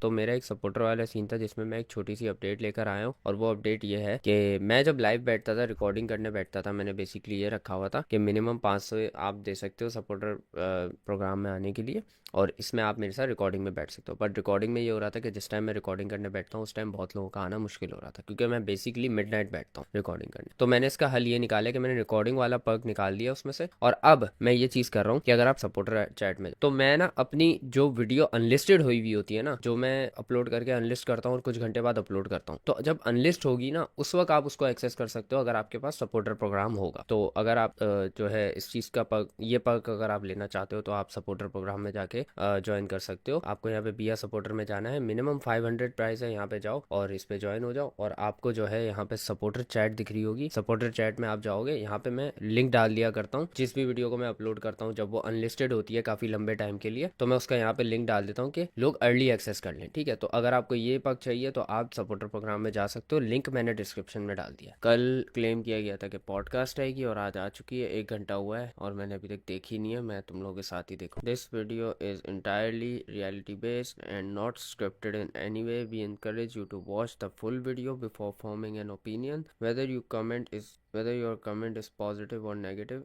तो मेरा एक सपोर्टर वाला सीन था जिसमें मैं एक छोटी सी अपडेट लेकर आया हूँ, और वो अपडेट ये है कि मैं जब लाइव बैठता था, रिकॉर्डिंग करने बैठता था, मैंने बेसिकली ये रखा हुआ था कि मिनिमम 500 आप दे सकते हो सपोर्टर प्रोग्राम में आने के लिए, और इसमें आप मेरे साथ रिकॉर्डिंग में बैठ सकते हो। बट रिकॉर्डिंग में ये हो रहा था कि जिस टाइम मैं रिकॉर्डिंग करने बैठता हूँ उस टाइम बहुत लोगों का आना मुश्किल हो रहा था, क्योंकि मैं बेसिकली मिडनाइट बैठता हूँ रिकॉर्डिंग करने। तो मैंने इसका हल ये निकाला कि मैंने रिकॉर्डिंग वाला पर्क निकाल दिया उसमें से, और अब मैं ये चीज़ कर रहा हूँ कि अगर आप सपोर्टर चैट में, तो मैं ना अपनी जो वीडियो अनलिस्टेड हुई हुई होती है ना, जो मैं अपलोड करके अनलिस्ट करता हूँ और कुछ घंटे बाद अपलोड करता हूँ, तो जब अनलिस्ट होगी ना उस वक्त आप उसको एक्सेस कर सकते हो अगर आपके पास सपोर्टर प्रोग्राम होगा। तो अगर आप जो है इस चीज़ का पर्क, ये पर्क अगर आप लेना चाहते हो तो आप सपोर्टर प्रोग्राम में जाके ज्वाइन कर सकते हो। आपको यहाँ पे बिया सपोर्टर में जाना है, मिनिमम 500 प्राइस है, यहाँ पे जाओ और इस पे ज्वाइन हो जाओ, और आपको जो है यहाँ पे सपोर्टर चैट दिख रही होगी। सपोर्टर चैट में आप जाओगे, यहाँ पे मैं लिंक डाल दिया करता हूँ जिस भी वीडियो को मैं अपलोड करता हूँ, जब वो अनलिस्टेड होती है काफ़ी लंबे टाइम के लिए, तो मैं उसका यहाँ पे लिंक डाल देता हूँ कि लोग अर्ली एक्सेस कर लें। ठीक है, तो अगर आपको ये पर्क चाहिए तो आप सपोर्टर प्रोग्राम में जा सकते हो, लिंक मैंने डिस्क्रिप्शन में डाल दिया। कल क्लेम किया गया था कि पॉडकास्ट आएगी और आज आ चुकी है, 1 घंटा हुआ है और मैंने अभी तक देखी नहीं है। मैं तुम लोगों के साथ ही देखूँ। This video is entirely reality based and not scripted in any way. We encourage you to watch the full video before forming an opinion. Whether your comment is positive or negative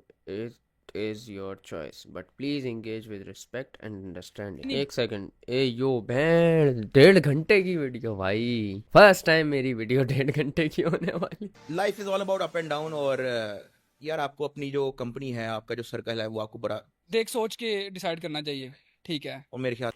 is your choice, but please engage with respect and understanding. नहीं। एक second, ए यो band, 1.5 घंटे की video भाई, first time मेरी video 1.5 घंटे की होने वाली। Life is all about up and down. और यार आपको अपनी जो कंपनी है, आपका जो सर्कल है, वो आपको बड़ा देख सोच के डिसाइड करना चाहिए, ठीक है। और मेरे ख्याल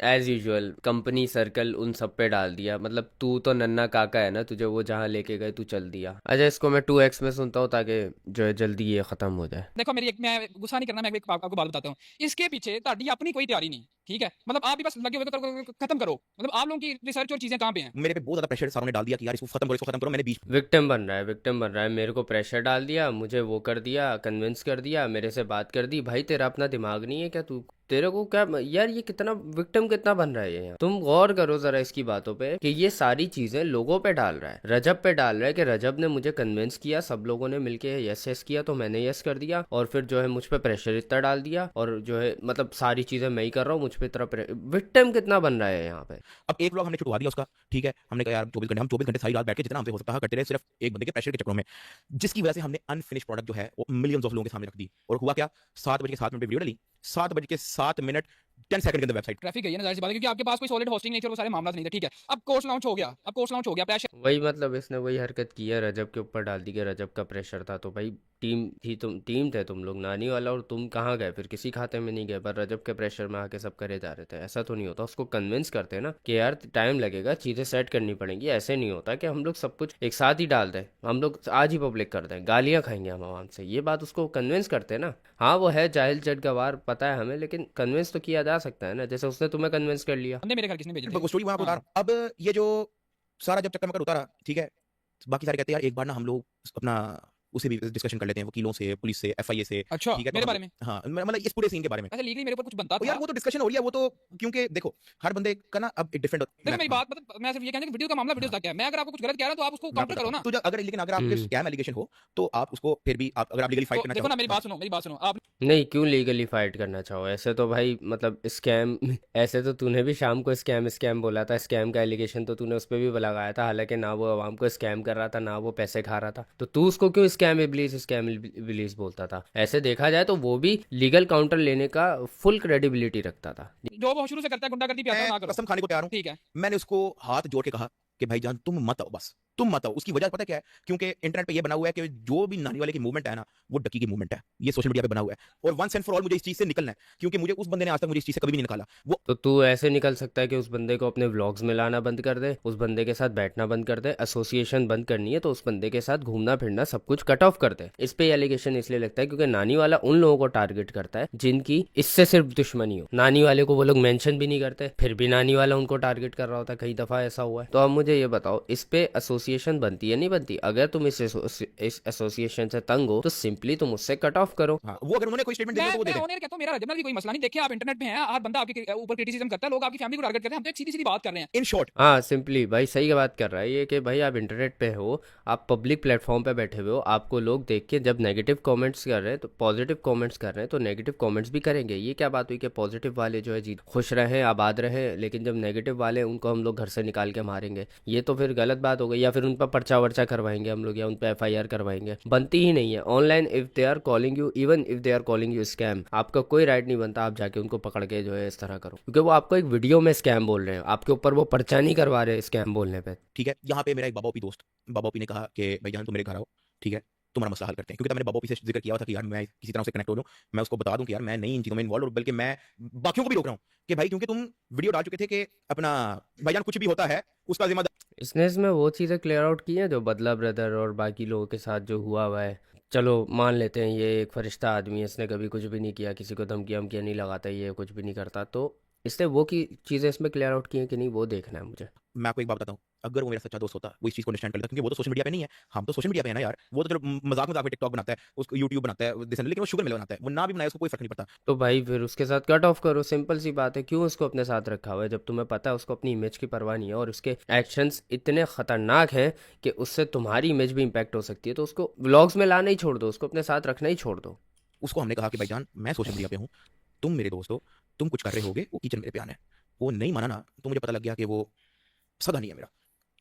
एज यूजुअल कंपनी सर्कल उन सब पे डाल दिया। मतलब तू तो नन्ना काका है ना, तुझे वो जहाँ लेके गए तू चल दिया। अच्छा, इसको मैं 2x में सुनता हूँ ताकि जो है जल्दी ये खत्म हो जाए। देखो मेरी एक, मैं गुस्सा नहीं करना, मैं एक आपको बात बताता हूँ। इसके पीछे ताड़ी अपनी कोई तैयारी नहीं, ठीक है। मतलब आप भी बस लगे हुए तो खत्म करो। मतलब आप लोगों की रिसर्च और चीजें कहाँ पे हैं? मेरे पे बहुत ज्यादा प्रेशर सारों ने डाल दिया कि यार इसको खत्म करो। मैंने बीच विक्टिम बन रहा है, विक्टिम बन रहा है। मेरे को प्रेशर डाल दिया, मुझे वो कर दिया, कन्विंस कर दिया, मेरे से बात कर दी। भाई तेरा अपना दिमाग नहीं है क्या? तू, तेरे को क्या यार, ये कितना विक्टिम कितना बन रहा है ये। तुम गौर करो जरा इसकी बातों पे कि ये सारी चीजें लोगों पे डाल रहा है, रजब पे डाल रहा है कि रजब ने मुझे कन्विंस किया, सब लोगों ने मिलके यस यस किया तो मैंने यस कर दिया, और फिर जो है मुझ पे प्रेशर इतना डाल दिया, और जो है मतलब सारी चीजें मैं ही कर रहा हूँ, मुझ पे इतना विक्टिम कितना बन रहा है यहाँ पे। अब एक ब्लॉग हमने छुटवा दिया उसका, ठीक है। हमने कहा यार 24 घंटे सारी रात बैठ के जितना हमसे हो सकता है करते रहे, सिर्फ एक बंदे के प्रेशर के चक्करों में, जिसकी वजह से हमने अनफिनिश प्रोडक्ट जो है वो मिलियंस ऑफ लोगों के सामने रख दी। और हुआ क्या, 7 बजे के 7 मिनट पे वीडियो डाली, 7 बजे के 7 मिनट 10 सेकंड के अंदर वेबसाइट। ट्रैफिक है ये ना, जाहिर सी बात है, क्योंकि आपके पास कोई सॉलिड होस्टिंग नहीं थी और वो सारे मामला नहीं थे, ठीक है। अब कोर्स लॉन्च हो गया, प्रेशर। वही मतलब इसने वही हरकत की है, रजब के ऊपर डाल दी कि रजब का प्रेशर था। तो भाई टीम थे तुम लोग, नानी वाला, और तुम कहाँ गए फिर? किसी खाते में नहीं गए, पर रजब के प्रेशर में आके सब करे जा रहे थे। ऐसा तो नहीं होता। उसको कन्विंस करते ना कि यार टाइम लगेगा, चीज़ें सेट करनी पड़ेंगी। ऐसे नहीं होता कि हम लोग सब कुछ एक साथ ही डाल दें, हम लोग आज ही पब्लिक कर दें, गालियाँ खाएंगे हम आवाम से। ये बात उसको कन्विंस करते ना। हाँ वो है जाहिल जट गवार, पता है हमें, लेकिन कन्विंस तो किया जा सकता है ना, जैसे उसने तुम्हें कन्विंस कर लिया। बंदे मेरे घर किसने भेजे थे? स्टोरी वहां पर हाँ। उतारा। अब ये जो सारा जब चक्कर मकर उतारा, ठीक है, बाकी सारे कहते हैं यार एक बार ना हम लोग अपना उसे भी डिस्कशन कर लेते हैं, वकीलों से, पुलिस से, एफआईए से, अच्छा, ठीक है। तो मेरे हम बारे में? हाँ मतलब इस पूरे सीन के बारे में। ऐसे लीगली मेरे ऊपर कुछ बनता तो यार था? वो तो डिस्कशन हो रही है, वो तो क्योंकि देखो हर बंदे का ना अब एक डिफरेंट। देखो मेरी बात, मतलब मैं सिर्फ ये कहना कि वीडियो का मामला वीडियो तक है। मैं अगर आपको कुछ गलत कह रहा हूं तो आप उसको काउंटर करो ना। तो अगर लेकिन अगर आप पे स्कैम एलिगेशन हो तो आप उसको फिर भी आप अगर आप लीगली फाइट तो करना देखो ना, चाहो। मेरी बात सुनो आप। नहीं, क्यों लीगली फाइट करना चाहो? ऐसे तो भाई मतलब स्कैम ऐसे तो तूने भी शाम को स्कैम स्कैम बोला था, स्कैम का एलिगेशन तो तूने उस पर भी लगाया था, हालांकि ना वो आवाम को स्कैम कर रहा था ना वो पैसे खा रहा था। तो तू उसको क्यों स्कैम इब्लीस बोलता था? ऐसे देखा जाए तो वो भी लीगल काउंटर लेने का फुल क्रेडिबिलिटी रखता था। जो वो शुरू से करता है, गुंडागर्दी पे आता है, ना मैं करो। कसम खाने को तैयार हूं। ठीक है। मैंने उसको हाथ जोड़ के कहा कि भाईजान तुम मत आओ, बस तुम मत आओ। उसकी वजह पता है क्या है? क्योंकि इंटरनेट पे ये बना हुआ है कि जो भी नानी वाले की मूवमेंट है ना, वो डकी की मूवमेंट है। ये सोशल मीडिया पे बना हुआ है, और वंस एंड फॉर ऑल मुझे इस चीज से निकलना है, क्योंकि मुझे उस बंदे ने आज तक मुझे इस चीज से कभी भी नहीं निकाला। वो तो तू ऐसे निकल सकता है कि उस बंदे को अपने व्लॉग्स में लाना बंद कर दे, उस बंदे के साथ बैठना बंद कर दे, एसोसिएशन बंद करनी है तो उस बंदे के साथ घूमना फिरना सब कुछ कट ऑफ कर दे। इस पे एलिगेशन इसलिए लगता है क्योंकि नानी वाला उन लोगों को टारगेट करता है जिनकी इससे सिर्फ दुश्मनी हो। नानी वाले को वो लोग मेंशन भी नहीं करते, फिर भी नानी वाला उनको टारगेट कर रहा होता है। कई दफा ऐसा हुआ है। तो अब मुझे ये बताओ, इस पे एसोसिएशन बनती है नहीं बनती। अगर तुम इस एसोसिएशन से तंग हो तो सिंपली तुम उससे कट ऑफ करो। हाँ, वो अगर उन्होंने कोई स्टेटमेंट दे दिया तो वो दे मैं दें। ऑन एयर कहता हूँ, मेरा जनरल भी कोई मसला नहीं। देखिए आप इंटरनेट पे हैं, हर बंदा आपके ऊपर क्रिटिसिज्म करता है, लोग आपकी फैमिली को टारगेट करते हैं, हम तो एक सीधी सीधी बात कर रहे हैं। इन शॉर्ट, हाँ सिंपली भाई सही बात कर रहा है ये कि भाई आप इंटरनेट पे हो, आप पब्लिक प्लेटफॉर्म पे बैठे हुए हो, आपको लोग देख के जब नेगेटिव कमेंट्स कर रहे हैं तो पॉजिटिव कमेंट्स कर रहे हैं तो नेगेटिव कमेंट्स भी करेंगे। ये क्या बात हुई कि पॉजिटिव वाले जो है जी खुश रहें आबाद रहें, लेकिन जब नेगेटिव वाले उनको हम लोग घर से निकाल के मारेंगे, ये तो फिर गलत बात हो गई। या फिर उन पर पर्चा वर्चा करवाएंगे हम लोग, या उन पर FIR करवाएंगे, बनती ही नहीं है। Online if they are calling you, even if they are calling you scam, आपका कोई राइट नहीं बनता आप जाके उनको पकड़ के जो है इस तरह करो, क्योंकि वो आपको एक वीडियो में स्कैम बोल रहे हैं, आपके ऊपर वो पर्चा नहीं करवा रहे स्कैम बोलने पे। ठीक है। यहाँ पे मेरा एक बाबा ओपी दोस्त, बाबा ओपी ने कहा कि भाईजान तुम मेरे घर आओ, ठीक है, तुम्हारा मसला हल करते हैं। क्योंकि तब मैंने बाबा ओपी से जिक्र किया हुआ था कि यार मैं किसी तरह से कनेक्ट हो लूँ, मैं उसको बता दूं कि यार मैं नहीं इन चीज़ों में इन्वॉल्व, और बल्कि मैं बाकियों को भी रोक रहा हूँ कि भाई क्योंकि तुम वीडियो डाल चुके थे कि अपना भाईजान कुछ भी होता है उसका जिम्मेदार। इसने इसमें वो चीज़ें क्लियर आउट की हैं जो बदला ब्रदर और बाकी लोगों के साथ जो हुआ है। चलो मान लेते हैं ये एक फरिश्ता आदमी है, इसने कभी कुछ भी नहीं किया, किसी को धमकी वमकियाँ नहीं लगाता, ये कुछ भी नहीं करता, तो इसने वो की चीज़ें इसमें क्लियर आउट की हैं कि नहीं वो देखना है मुझे। मैं आपको एक बात बताता हूँ, अगर वो मेरा सच्चा दोस्त होता वो इस चीज़ को अंडरस्टैंड कर लेता, क्योंकि वो तो सोशल मीडिया पे नहीं है, हम तो सोशल मीडिया पे है ना यार। वो तो चलो मजाक मजाक में टिकटॉक बनाता है, उसको यूट्यूब बनाता है, लेकिन वो शुगर मिल बनाता है, वो ना भी बनाए उसको कोई फर्क नहीं पड़ता। तो भाई फिर उसके साथ कट ऑफ करो, सिंपल सी बात है। क्यों उसको अपने साथ रखा हुआ है जब तुम्हें पता है उसको अपनी इमेज की परवाह नहीं है और उसके एक्शंस इतने खतरनाक हैं कि उससे तुम्हारी इमेज भी इम्पैक्ट हो सकती है। तो उसको व्लॉग्स में लाना ही छोड़ दो, उसको अपने साथ रखना ही छोड़ दो। उसको हमने कहा कि भाईजान मैं सोशल मीडिया पे हूँ, तुम मेरे दोस्त हो, तुम कुछ कर रहे होगे, वो किचन मेरे पे आना है। वो नहीं माना ना, तो मुझे पता लग गया कि वो सगा नहीं है मेरा।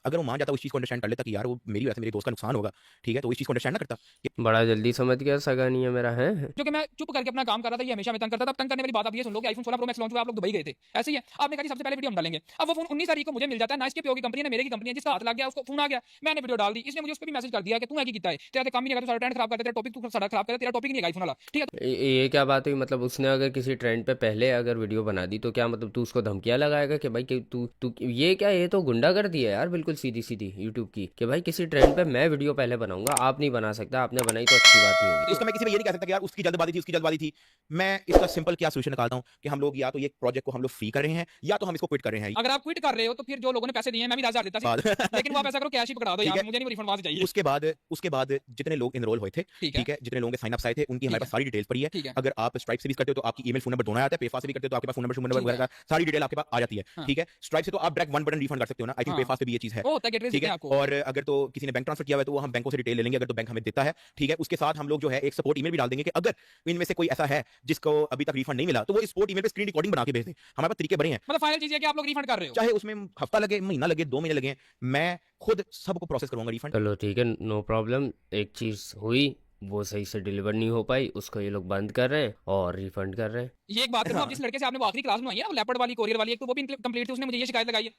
अगर वो मान जाता, उस चीज़ को अंडरस्टैंड कर लेता कि यार वो मेरी वजह से मेरे दोस्त का नुकसान होगा, ठीक है, तो इस चीज़ को अंडरस्टैंड ना करता। बड़ा जल्दी समझ गया सगा नहीं है मेरा है। जो कि मैं चुप करके अपना काम कर रहा था, ये हमेशा मैं तंग करता था। अब तंग करने वाली बात आप ये सुन लो कि आईफोन 16 प्रो मैक्स लॉन्च हुआ, आप लोग दुबई गए थे, ऐसे ही है। आपने कहा कि सबसे पहले वीडियो हम डालेंगे। अब वो फोन 19 तारीख को मुझे मिल जाता है, ना इसके पियो की कंपनी है ना मेरे की कंपनी है, जिसका हाथ लग गया उसको फोन आ गया, मैंने वीडियो डाल दी, इसने मुझे उस पर भी मैसेज कर दिया कि तू है की कितना है, तेरा तो काम ही नहीं, तू सारा ट्रेंड खराब करता है, तेरा टॉपिक तू सारा खराब करता है, तेरा टॉपिक नहीं है आईफोन वाला, ठीक है। ये क्या बात हुई? मतलब उसने अगर किसी ट्रेंड पे पहले अगर वीडियो बना दी तो क्या मतलब तू उसको धमकियां लगाएगा कि भाई कि तू तू ये क्या, ये तो गुंडागर्दी है यार बिल्कुल सीधी सीधी यूट्यूब की, कि भाई किसी ट्रेंड पे मैं वीडियो पहले बनाऊंगा, आप नहीं बना सकता, आपने बनाई तो अच्छी बात नहीं होगी। इसका मैं किसी में ये नहीं कह सकता कि यार उसकी जल्दबाजी थी, उसकी जल्दबाजी थी। मैं इसका सिंपल क्या सोल्यूशन निकालता हूँ कि हम लोग या तो ये प्रोजेक्ट को हम लोग फ्री कर रहे हैं, या तो हम इसको क्विट कर रहे हैं। अगर आप क्विट कर रहे हो तो फिर जो लोगों ने पैसे दिए हैं, मैं भी 10,000 देता था, बाद लेकिन वो आप ऐसा करो कैश ही पकड़ा दो ठीक यार, है। मुझे नहीं रिफंड वहां से चाहिए। उसके बाद जितने लोग इनरोल हुए थे, ठीक है, ठीक है, जितने लोगों के साइन अप्स आए थे, उनकी हमारे ठीक पास सारी डिटेल्स पड़ी है। ठीक है, अगर आप स्ट्राइप से भी करते हो तो आपकी ईमेल, फोन नंबर दोनों आता है, पेफास से भी करते हो तो आपके पास फोन नंबर ठीक वगैरह है, का सारी डिटेल आपके पास आ जाती है। हाँ। ठीक है, स्ट्राइप से तो आप डायरेक्ट वन बटन रिफंड कर सकते हो ना, आई थिंक हाँ। पेफास पे भी ये चीज है। वो होता है गेटवे ठीक देते है, हैं आपको। और अगर तो किसी ने बैंक ट्रांसफर किया हुआ है तो वो हम बैंकों से डिटेल ले लेंगे, अगर तो बैंक हमें देता है। ठीक है, उसके साथ हम लोग जो है एक सपोर्ट ईमेल भी डाल देंगे कि अगर इनमें से कोई ऐसा है जिसको अभी तक रिफंड नहीं मिला तो वो सपोर्ट ईमेल पे स्क्रीन रिकॉर्डिंग बना के भेज दें। हमारे पास तरीके बड़े हैं, मतलब फाइनल चीज है कि आप लोग रिफंड कर रहे हो। चाहे उसमें हफ्ता लगे, महीना लगे, 2 महीने लगे, मैं खुद सबको प्रोसेस करूंगा रिफंड। चलो ठीक है, नो प्रॉब्लम। एक चीज़ हुई, वो सही से डिलीवर नहीं हो पाई, उसको ये लोग बंद कर रहे हैं और रिफंड कर रहे हैं। ये एक बात करूं, हाँ। आप जिस लड़के से आपने वो आखिरी क्लास में आई है ना, वो लेपर्ड वाली कोरियर वाली, एक तो वो भी कंप्लीट थी, उसने मुझे ये शिकायत लगाई है।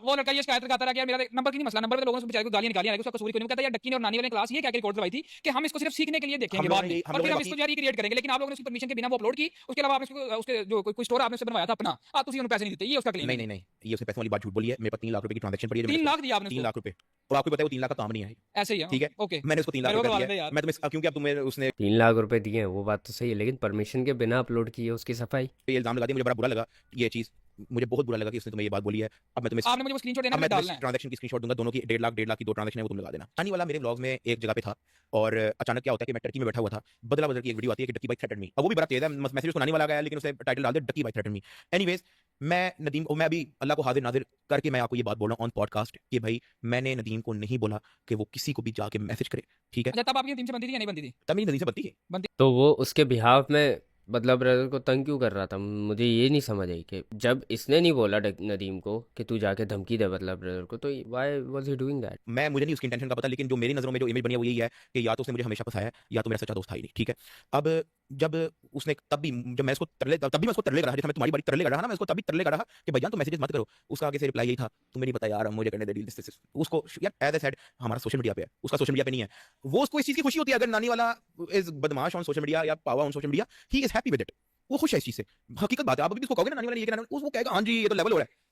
वो लड़का ये शिकायत लगाता रहा कि यार मेरा नंबर की नहीं मसला, नंबर पे लोगों से बेचारे को गालियां निकाली है, उसका कसूर कोई नहीं। कहता है यार डक्की ने और नानी वाले क्लास ये क्या रिकॉर्ड करवाई थी कि हम इसको सिर्फ सीखने के लिए देखेंगे बाद में, और फिर हम इसको जारी क्रिएट करेंगे, लेकिन आप लोगों ने उसकी परमिशन के बिना वो अपलोड की। उसके अलावा आपने उसके जो कोई स्टोर आपने उससे बनवाया था अपना, आप उन्हें पैसे नहीं देते, ये उसका क्लेम है। नहीं, ये उसने पैसे वाली बात झूठ बोली है। मेरे पास 3 लाख रुपए की ट्रांजैक्शन पड़ी है। 3 लाख दिया आपने 3 उसको? लाख रुपए, और आपको पता है वो 3 लाख का काम नहीं है। ऐसे ही है, ठीक है, ओके। मैंने उसको 3 लाख मेरे को रुपए करवा दिया दे है। यार। मैं तुम्हें, क्योंकि अब तुम्हें उसने 3 लाख रुपए दिए हैं वो बात तो सही है, लेकिन परमिशन के बिना अपलोड की है उसकी सफाई। ये इल्जाम लगा दिया, मुझे बड़ा बुरा लगा ये चीज, मुझे बहुत बुरा लगा कि उसने तुम्हें ये बात बोली है। अब मैं तुम्हें आपने मुझे वो स्क्रीनशॉट देना अब है, मैं डालना तुम्हें है। ट्रांजैक्शन की स्क्रीनशॉट दूंगा, दोनों की 1.5 लाख की 2 ट्रांजैक्शन है, वो तुम लगा देना। आने वाला मेरे व्लॉग में एक जगह पे था, और अचानक क्या होता है कि मैं टर्की में बैठा हुआ था, बदला बदल की एक वीडियो आती है कि डक्की भाई थ्रेटन मी। अब वो भी बड़ा तेज है, मैसेज उसको आने वाला गया, लेकिन उसे टाइटल डाल दे डक्की भाई थ्रेटन मी। एनीवेज, मैं नदीम को, मैं अभी अल्लाह को हाजिर नाजिर करके मैं आपको ये बात बोल रहा हूँ ऑन पॉडकास्ट कि भाई मैंने नदीम को नहीं बोला कि वो किसी को भी जाके मैसेज करे। ठीक है, अच्छा, तब आपकी टीम से बनती थी या नहीं बनती थी? तब मेरी नदीम से बनती है। तो वो उसके बिहाफ में मतलब ब्रदर को तंग क्यों कर रहा था? मुझे ये नहीं समझ आई कि जब इसने नहीं बोला नदीम को कि तू जाके धमकी दे मतलब ब्रदर को, तो why was he doing that? मुझे नहीं उसकी इंटेंशन का पता, लेकिन जो मेरी नजरों में जो इमेज बनी है वो यही है कि या तो उसने मुझे हमेशा फंसाया है, या तो मेरा सच्चा दोस्त था ही नहीं। ठीक है, अब जब उसने, तब भी जब मैं उसको तरले, तब भी मैं उसको तरले कर रहा, जैसे मैं तुम्हारी बारी तरले कर रहा ना, मैं उसको तभी तरले कर रहा कि भैया तुम मैसेजेस मत करो। उसका आगे से रिप्लाई यही था, तुम्हें नहीं पता यार, मुझे करने दे डील दिस। उसको यार एज ए सेड हमारा सोशल मीडिया पे है, उसका सोशल मीडिया पे नहीं है। वो उसको इस चीज की खुशी होती है, अगर नानी वाला इज बदमाश ऑन सोशल मीडिया या पावा on social media, he is happy with it. वो खुश है इस चीज से। हकीकत बात है, आप अभी भी उसको कहोगे ना नानी वाला ये कहना, वो कहेगा हाँ जी ये तो लेवल हो रहा है।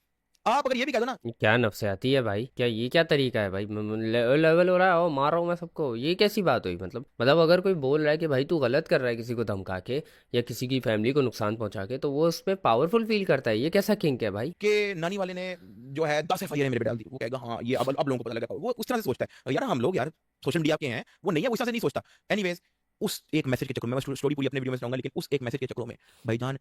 आप अगर ये भी कह दो ना ये क्या नफसियाती है भाई, क्या ये क्या तरीका है भाई, लेवल हो रहा है और मार रहा हूँ मैं सबको, ये कैसी बात हुई? मतलब अगर कोई बोल रहा है कि भाई तू गलत कर रहा है किसी को धमका के या किसी की फैमिली को नुकसान पहुंचा के, तो वो उस पर पावरफुल फील करता है, ये कैसा किंक है भाई? कि नानी वाले ने जो है 10 एफआईआर मेरे पे डाल दी, वो कहेगा हाँ ये अब लोगों को पता लगा, वो उस तरह से सोचता है यार। हम लोग यार सोशल मीडिया के हैं, वो नहीं है, वो इस तरह से नहीं सोचता। एनीवेज, उस एक मैसेज के चक्कर में, मैं स्टोरी पूरी अपने वीडियो में सुनाऊंगा, लेकिन उस एक मैसेज के चक्करों में भाईजान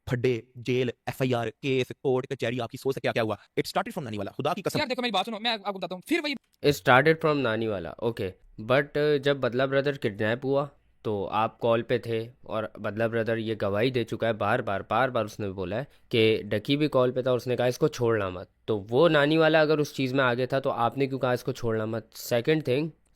फड्डे, जेल, एफआईआर, केस, कोर्ट कचहरी, आपकी सोच से क्या क्या हुआ। इट स्टार्टेड फ्रॉम नानी वाला, खुदा की कसम। यार देखो मेरी बात सुनो, मैं आपको बताता हूँ फिर वही इट स्टार्टेड फ्रॉम नानी वाला, ओके। बट जब बदला ब्रदर किडनैप हुआ तो आप कॉल पे थे, और बदला ब्रदर ये गवाही दे चुका है बार बार उसने बोला है कि डकी भी कॉल पे था और उसने कहा इसको छोड़ना मत। तो वो नानी वाला अगर उस चीज़ में आगे था तो आपने क्यों कहा इसको छोड़ना मत?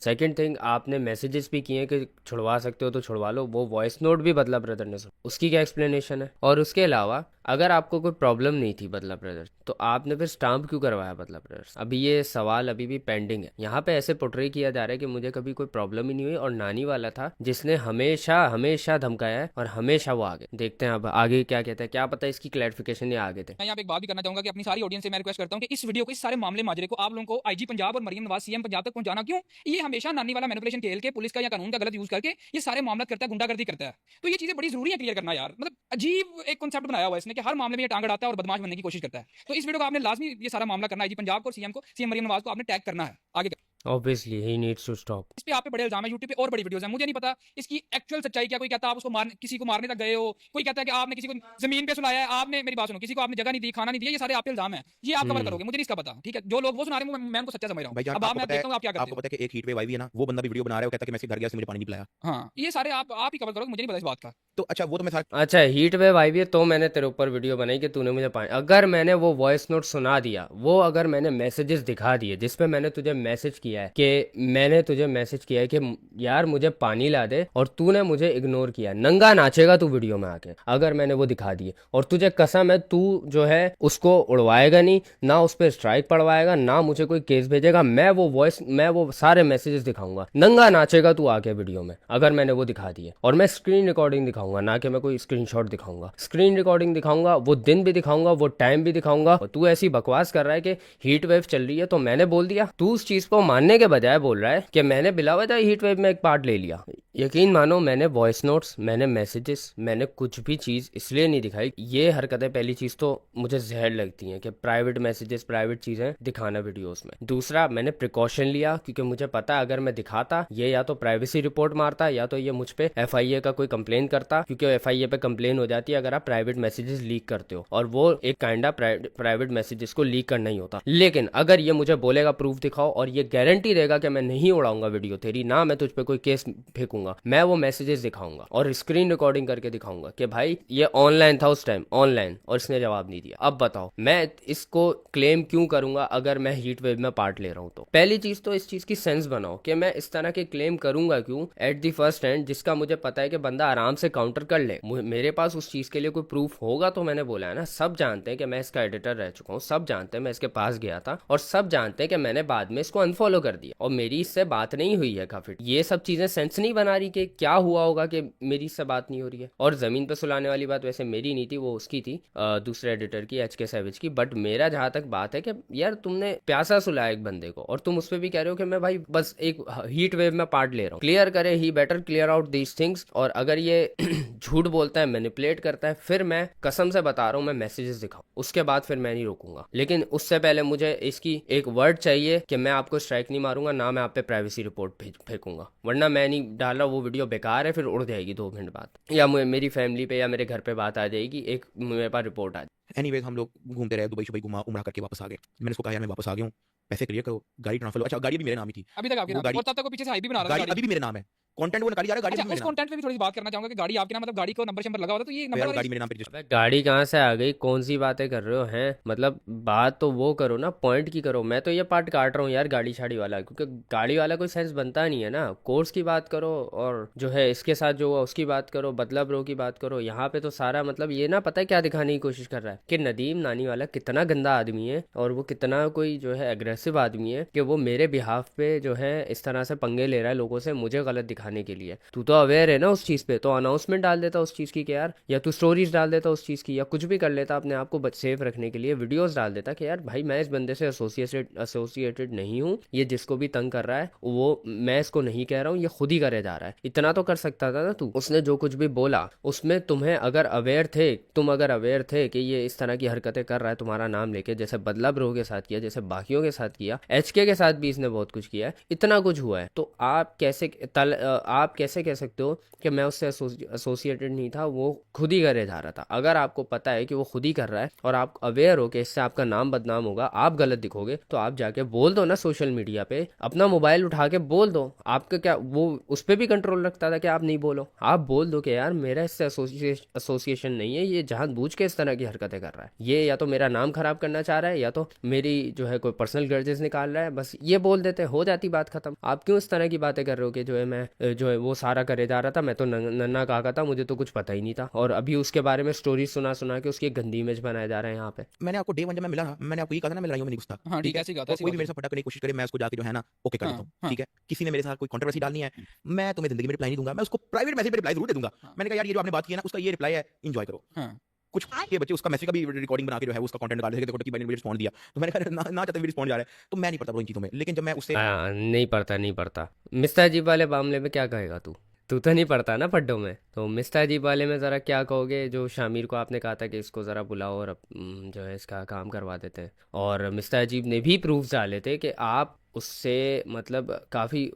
सेकंड थिंग आपने मैसेजेस भी किए कि छुड़वा सकते हो तो छुड़वा लो, वो वॉइस नोट भी बदला ब्रदर ने सुना, उसकी क्या एक्सप्लेनेशन है? और उसके अलावा अगर आपको कोई प्रॉब्लम नहीं थी बदला ब्रदर, तो आपने फिर स्टाम्प क्यों करवाया बदला ब्रदर्स? अभी ये सवाल अभी भी पेंडिंग है। यहाँ पे ऐसे पोर्ट्रे किया जा रहा है कि मुझे कभी कोई प्रॉब्लम ही नहीं हुई और नानी वाला था जिसने हमेशा हमेशा धमकाया है और हमेशा वो आगे। देखते हैं अब आगे क्या कहता है, क्या पता इसकी क्लैरिफिकेशन या आगे थे। मैं यहाँ पे एक बात भी करना चाहूंगा कि अपनी सारी ऑडियंस से मैं रिक्वेस्ट करता हूँ कि इस वीडियो को, इस सारे मामले माजरे को आप लोगों को आईजी पंजाब और मरियम नवाज सीएम पंजाब तक पहुंचाना। क्यों? ये हमेशा नानी वाला मैनिपुलेशन खेल के पुलिस का या कानून का गलत यूज करके ये सारे मामला करता है, गुंडागर्दी करता है। तो ये चीजें बड़ी जरूरी है क्लियर करना यार। मतलब अजीब एक कॉन्सेप्ट बनाया हुआ है इसने कि हर मामले में ये टांग अड़ाता है और बदमाश बनने की कोशिश करता है। तो इस वीडियो को आपने लाजमी ये सारा मामला करना है, आईजी पंजाब को, सीएम को, सीएम मरियम नवाज को आपने टैग करना है आगे। Obviously he needs to stop. इस पे आप पे बड़े इल्जाम है, यूट्यूब पे और बड़ी वीडियोस हैं, मुझे नहीं पता इसकी एक्चुअल सच्चाई क्या। कोई कहता है आप उसको मारने, किसी को मारने तक गए हो, कोई कहता है कि आपने किसी को जमीन पे सुलाया है, आपने, मेरी बात सुनो, किसी को आपने जगह नहीं दी, खाना नहीं दिया, ये सारे आप पे इल्जाम है, ये आप कवर करोगे, मुझे नहीं इसका पता। ठीक है, जो लोग वो सुना रहे हैं मैं उनको सच्चा समझ रहा हूँ। भाईजान अब आप, आपको मैं पता है, देखता हूँ आप क्या करते आपको हो। पता है कि एक हीट वेव आई हुई है ना, वो बंदा भी वीडियो बना रहा है, वो कहता है कि मैं इसके घर गया, इसने मुझे पानी नहीं पिलाया। हाँ, ये सारे आप ही कवर करोगे, मुझे नहीं पता इस बात का। तो अच्छा वो तो मैं सारा अच्छा, हीट वेव आई भी है तो मैंने तेरे ऊपर वीडियो बनाई कि तूने मुझे पानी, अगर मैंने वो वॉइस नोट सुना दिया, वो अगर मैंने मैसेजेस दिखा दिए जिसपे मैंने तुझे मैसेज किया है कि मैंने तुझे मैसेज किया है कि यार मुझे पानी ला दे, और तूने मुझे इग्नोर किया, नंगा नाचेगा तू वीडियो में आके, अगर मैंने वो दिखा दिए, और तुझे कसम है तू जो है उसको उड़वाएगा नहीं, ना उस पर स्ट्राइक पड़वाएगा, ना मुझे कोई केस भेजेगा, मैं वो सारे मैसेजेस दिखाऊंगा, नंगा नाचेगा तू आके वीडियो में अगर मैंने वो दिखा दिए। और मैं स्क्रीन रिकॉर्डिंग दिखाऊंगा, ना कि मैं कोई स्क्रीनशॉट दिखाऊंगा, स्क्रीन रिकॉर्डिंग दिखाऊंगा, वो दिन भी दिखाऊंगा, वो टाइम भी दिखाऊंगा। और तू ऐसी बकवास कर रहा है कि हीट वेव चल रही है तो मैंने बोल दिया, तू उस चीज को मानने के बजाय बोल रहा है कि मैंने बिला वजह हीट वेव में एक पार्ट ले लिया। यकीन मानो मैंने वॉइस नोट्स, मैंने मैसेजेस, मैंने कुछ भी चीज़ इसलिए नहीं दिखाई। ये हरकतें, पहली चीज़ तो मुझे जहर लगती हैं कि प्राइवेट मैसेजेस, प्राइवेट चीज़ें दिखाना वीडियोस में। दूसरा, मैंने प्रिकॉशन लिया क्योंकि मुझे पता है अगर मैं दिखाता ये या तो प्राइवेसी रिपोर्ट मारता या तो ये मुझ पे एफआईए का कोई कंप्लेन करता, क्योंकि एफआईए पे कंप्लेन हो जाती है अगर आप प्राइवेट मैसेजेस लीक करते हो, और वो एक काइंडा प्राइवेट मैसेजेस को लीक करना ही होता। लेकिन अगर ये मुझे बोलेगा प्रूफ दिखाओ, और ये गारंटी देगा कि मैं नहीं उड़ाऊंगा वीडियो तेरी, ना मैं तुझ पे कोई केस फेंकूंगा, मैं वो मैसेजेस दिखाऊंगा और स्क्रीन रिकॉर्डिंग करके दिखाऊंगा कि भाई ये ऑनलाइन था उस टाइम, ऑनलाइन, और इसने जवाब नहीं दिया। अब बताओ मैं इसको क्लेम क्यों करूंगा अगर मैं हीट वेव में पार्ट ले रहा हूं? तो पहली चीज तो इस चीज की सेंस बनाओ कि मैं इस तरह के क्लेम करूंगा क्यों एट दी फर्स्ट हैंड, जिसका मुझे पता है कि बंदा आराम से काउंटर कर ले। मेरे पास उस चीज के लिए कोई प्रूफ होगा तो मैंने बोला है ना। सब जानते हैं कि मैं इसका एडिटर रह चुका हूँ, सब जानते हैं मैं इसके पास गया था, और सब जानते हैं कि मैंने बाद में इसको अनफॉलो कर दिया और मेरी इससे बात नहीं हुई है काफी। ये सब चीजें सेंस नहीं बना रही कि क्या हुआ होगा कि मेरी इससे बात नहीं हो रही है। और जमीन पे सुलाने वाली बात वैसे मेरी नहीं थी, वो उसकी थी, दूसरे एडिटर की, HK सैविज की। बट मेरा जहां तक बात है कि यार तुमने प्यासा सुलाया एक बंदे को, और तुम उस पर भी कह रहे हो कि मैं भाई बस एक हीट वेव में पार्ट ले रहा हूँ। क्लियर करे, he better clear out these things. और अगर ये झूठ बोलता है, मैनिपुलेट करता है, फिर मैं कसम से बता रहा हूँ मैं मैसेजेस दिखाऊं, उसके बाद फिर मैं नहीं रोकूंगा। लेकिन उससे पहले मुझे इसकी एक वर्ड चाहिए कि मैं आपको स्ट्राइक नहीं मारूंगा, ना मैं आप पे प्राइवेसी रिपोर्ट फेंकूंगा, वरना मैं नहीं डाल रहा, वो वीडियो बेकार है, फिर उड़ जाएगी 2 मिनट बाद, या मेरी फैमिली पे या मेरे घर पे बात आ जाएगी, एक मेरे पास रिपोर्ट आ जाएगी। एनीवेज हम लोग घूमते रहे, दुबई शुबई घुमा, उमरा करके वापस आ गए। मैंने उसको कहा यार मैं वापस आ गया हूँ, पैसे क्लियर करो, गाड़ी ट्रांसफर लो। अच्छा गाड़ी भी मेरे नाम ही थी, अभी तक आपके वो नाम, गाड़ी और तब तक वो पीछे से हाई भी बना रहा था गाड़ी अभी भी मेरे नाम है, कंटेंट वो निकाली जा रहा है, गाड़ी अच्छा, अभी भी उस मेरे नाम। कंटेंट पे भी थोड़ी सी बात करना चाहूंगा कि गाड़ी आपके नाम, मतलब गाड़ी को नंबर शंबर लगा हुआ था, तो ये तो यार नंबर गाड़ी मेरे नाम पे रजिस्टर। अबे गाड़ी कहाँ से आ गई? कौन सी बातें कर रहे हो हैं? मतलब बात तो वो करो ना, पॉइंट की करो। मैं तो ये पार्ट काट रहा हूँ यार गाड़ी शाड़ी वाला, क्योंकि गाड़ी वाला कोई सेंस बनता नहीं है ना। कोर्स की बात करो, और जो है इसके साथ जो हुआ उसकी बात करो, बदला ब्रो की बात करो। यहाँ पे तो सारा मतलब ये ना पता है क्या दिखाने की कोशिश कर रहा है कि नदीम नानी वाला कितना गंदा आदमी है, और वो कितना कोई जो है एग्रेसिव आदमी है, कि वो मेरे बिहाफ पे जो है इस तरह से पंगे ले रहा है लोगों से, मुझे गलत दिखाने उठाने के लिए। तू तो अवेयर है ना उस चीज़ पे, तो अनाउंसमेंट डाल देता उस चीज़ की कि यार, या तू स्टोरीज डाल देता उस चीज़ की, या कुछ भी कर लेता अपने आप को सेफ रखने के लिए, वीडियोस डाल देता कि यार भाई मैं इस बंदे से एसोसिएटेड नहीं हूँ, ये जिसको भी तंग कर रहा है वो, मैं इसको नहीं कह रहा हूँ, ये खुद ही करे जा रहा है। इतना तो कर सकता था ना तू। उसने जो कुछ भी बोला उसमें तुम्हें अगर अवेयर थे, तुम अगर अवेयर थे कि ये इस तरह की हरकतें कर रहा है तुम्हारा नाम लेके, जैसे बदला ब्रो के साथ किया, जैसे बाकियों के साथ किया, एचके के साथ भी इसने बहुत कुछ किया है, इतना कुछ हुआ है, तो आप कैसे कह सकते हो कि मैं उससे एसोसिएटेड नहीं था, वो खुद ही करे जा रहा था। अगर आपको पता है कि वो खुद ही कर रहा है और आप अवेयर हो कि इससे आपका नाम बदनाम होगा, आप गलत दिखोगे, तो आप जाके बोल दो ना सोशल मीडिया पे, अपना मोबाइल उठा के बोल दो। आपका क्या वो उस पर भी कंट्रोल रखता था कि आप नहीं बोलो? आप बोल दो कि यार मेरा इससे एसोसिएशन नहीं है, ये जानबूझ के इस तरह की हरकतें कर रहा है, ये या तो मेरा नाम खराब करना चाह रहा है या तो मेरी जो है कोई पर्सनल ग्रजेस निकाल रहा है, बस ये बोल देते, हो जाती बात खत्म। आप क्यों इस तरह की बातें कर रहे हो कि जो है मैं जो है वो सारा करे जा रहा था, मैं तो नन्ना काका था, मुझे तो कुछ पता ही नहीं था, और अभी उसके बारे में स्टोरी सुना सुना के उसकी एक गंदी इमेज बनाए जा रहे हैं यहाँ पे। मैंने आपको डे वन जब मैं मिला ना, मैंने आपको ये कहा था ना, मैं लड़ाइयों में नहीं घुसता। हाँ ठीक ठीक है, है, ऐसी बात है, और ऐसी कोई बात भी है। मेरे साथ फटाक करने की कोशिश करे, मैं उसको जाके जो है ना ओके कर हाँ देता हूँ। हाँ ठीक है, किसी ने मेरे साथ कोई कंट्रोवर्सी डालनी है, मैं तुम्हें जिंदगी में रिप्लाई नहीं दूंगा, मैं उसको प्राइवेट मैसेज पे रिप्लाई जरूर दे दूंगा। हाँ मैंने कहा यार ये जो आपने बात की है ना, उसका ये रिप्लाई है, एंजॉय करो। हाँ कुछ ये बच्चे उसका मैसेज का भी रिकॉर्डिंग बना के जो है उसका कंटेंट डाल देते, देखो टकी भाई ने मुझे रिस्पॉन्ड दिया, तो मैंने कहा ना चाहते भी रिस्पॉन्ड जा रहा है, तो मैं नहीं पढ़ता ब्रो इन चीजों में। लेकिन जब मैं उससे नहीं पढ़ता, नहीं पढ़ता। मिस्टर अजीब वाले मामले में क्या कहेगा तू? तू तो नहीं पढ़ता ना पड्डों में, तो मिस्टर अजीब वाले में ज़रा क्या कहोगे? जो शामिर को आपने कहा था कि इसको ज़रा बुलाओ और जो है इसका काम करवा देते हैं, और मिस्टर अजीब ने भी प्रूफ डाले थे कि आप उससे मतलब काफ़ी,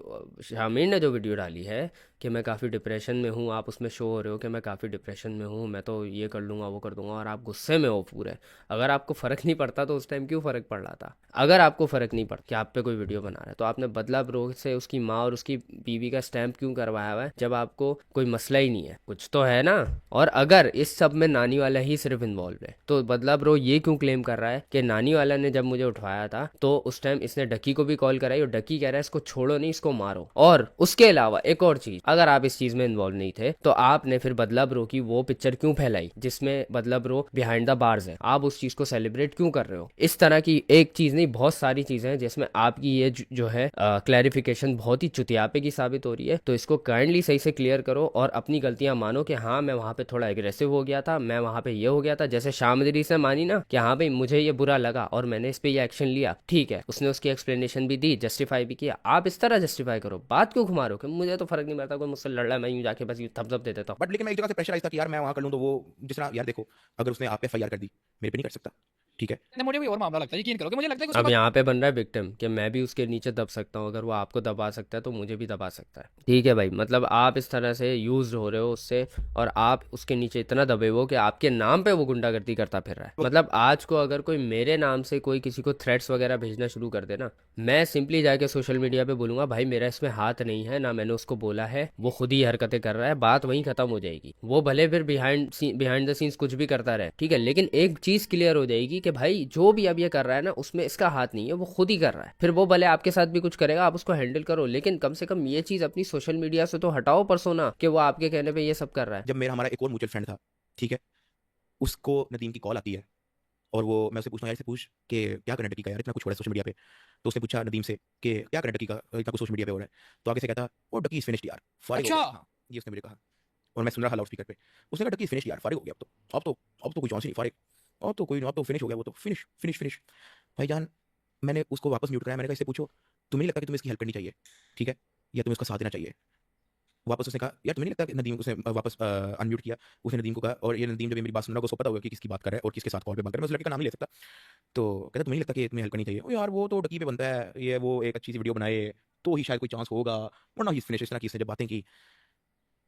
शामिर ने जो वीडियो डाली है कि मैं काफ़ी डिप्रेशन में हूँ, आप उसमें शो हो रहे हो कि मैं काफ़ी डिप्रेशन में हूँ, मैं तो ये कर लूँगा वो कर दूँगा, और आप गुस्से में हो पूरे। अगर आपको फ़र्क नहीं पड़ता तो उस टाइम क्यों फ़र्क पड़ रहा था? अगर आपको फ़र्क नहीं पड़ता कि आप पे कोई वीडियो बना रहा है, तो आपने बदला ब्रो से उसकी माँ और उसकी बीवी का स्टैंप क्यों करवाया हुआ है, जब आपको कोई मसला ही नहीं है? कुछ तो है ना। और अगर इस सब में नानी वाला ही सिर्फ इन्वॉल्व है, तो बदला ब्रो ये क्यों क्लेम कर रहा है कि नानी वाला ने जब मुझे उठवाया था तो उस टाइम इसने डकी को भी कॉल कराई, और डकी कह रहा है इसको छोड़ो नहीं, इसको मारो। और उसके अलावा एक और चीज, अगर आप इस चीज में इन्वॉल्व नहीं थे तो आपने फिर बदला ब्रो की वो पिक्चर क्यों फैलाई जिसमें बदला ब्रो बिहाइंड द बार्स है? आप उस चीज को सेलिब्रेट क्यों कर रहे हो? इस तरह की एक चीज नहीं, बहुत सारी चीजें हैं जिसमें आपकी ये जो है क्लैरिफिकेशन बहुत ही चुतियापे की साबित हो रही है। तो इसको काइंडली सही से क्लियर करो और अपनी गलतियां मानो कि हाँ मैं वहां पे थोड़ा एग्रेसिव हो गया था, मैं वहां पे ये हो गया था, जैसे शामदरी से मानी ना कि हाँ भाई मुझे ये बुरा लगा और मैंने इस पे ये एक्शन लिया, ठीक है, उसने उसकी एक्सप्लेनेशन भी दी, जस्टिफाई भी किया। आप इस तरह जस्टिफाई करो, बात क्यों घुमा रहे हो कि मुझे तो फर्क नहीं पड़ता, कोई मुझसे लड़ रहा है मैं यूं जाके बस थम्स अप दे देता हूँ। बट लेकिन मैं एक जगह से प्रेशराइज था कि यार मैं वहां कर लूं, तो वो जिस तरह यार देखो, अगर उसने आप पे एफआईआर कर दी, मेरे पे नहीं कर सकता। ठीक है, नहीं, मुझे कोई और मामला लगता है, यकीन करो कि मुझे लगता है कि उसके अब पास यहाँ पे बन रहा है विक्टिम कि मैं भी उसके नीचे दब सकता हूँ, अगर वो आपको दबा सकता है तो मुझे भी दबा सकता है। ठीक है भाई, मतलब आप इस तरह से यूज हो रहे हो उससे, और आप उसके नीचे इतना दबे हो कि आपके नाम पे वो गुंडागर्दी करता फिर रहा है। मतलब आज को अगर कोई मेरे नाम से कोई किसी को थ्रेट्स वगैरह भेजना शुरू कर देना, मैं सिंपली जाके सोशल मीडिया पे बोलूंगा भाई मेरा इसमें हाथ नहीं है, ना मैंने उसको बोला है, वो खुद ही हरकतें कर रहा है, बात वहीं खत्म हो जाएगी। वो भले फिर बिहाइंड द सीन्स कुछ भी करता रहे, ठीक है, लेकिन एक चीज क्लियर हो जाएगी कि भाई जो भी अब ये कर रहा है ना उसमें इसका हाथ नहीं है, वो खुद ही कर रहा है। फिर वो भले आपके साथ भी कुछ करेगा, आप उसको हैंडल करो, लेकिन कम से कम ये चीज अपनी सोशल मीडिया से तो हटाओ पर्सोना कि वो आपके कहने पे ये सब कर रहा है। जब मेरा हमारा एक और म्यूचुअल फ्रेंड था, ठीक है, उसको नदीम की कॉल आती है, और वो मैं उससे पूछता हूँ यार, इससे पूछ कि क्या करना टकी का यार, इतना कुछ हो रहा है सोशल मीडिया पे। तो उसने पूछा नदीम से कि क्या करना टकी का, इतना कुछ सोशल मीडिया पे हो रहा है। तो आगे से कहता वो डकी इज फिनिश्ड यार, फारिग हो अच्छा गया। हाँ, ये उसने मुझे कहा, और मैं सुन रहा था लाउड स्पीकर पे। उसने कहा डकी इज फिनिश्ड यार, फारिग हो गया, अब तो कोई चांस ही नहीं, फारिग, अब तो कोई, अब तो फिनिश हो गया, वो तो फिनिश फिनिश फिनिश। भाईजान, मैंने उसको वापस म्यूट कराया, मैंने कहा इससे पूछो तुम्हें नहीं लगता कि तुम्हें इसकी हेल्प करनी चाहिए, ठीक है, या तुम्हें इसका साथ देना चाहिए। वापस उसने कहा यार तुम्हें नहीं लगता कि नदीम, उसने वापस अनम्यूट किया, उसने नदीम को कहा, और ये नदीम जब ये मेरी बात सुन रहा होगा उसको पता होगा कि किसकी बात कर रहा है और किसके साथ कॉल पे बात कर रहा है, मैं उस लड़के का नाम नहीं ले सकता। तो कहता तुम्हें नहीं लगता कि तुम्हें हेल्प करनी चाहिए? ओ यार वो तो डकी पे बनता है, ये वो एक अच्छी सी वीडियो बनाए तो ही शायद कोई चांस होगा, वरना ही फिनिश। इस तरह की इसने जब बातें की,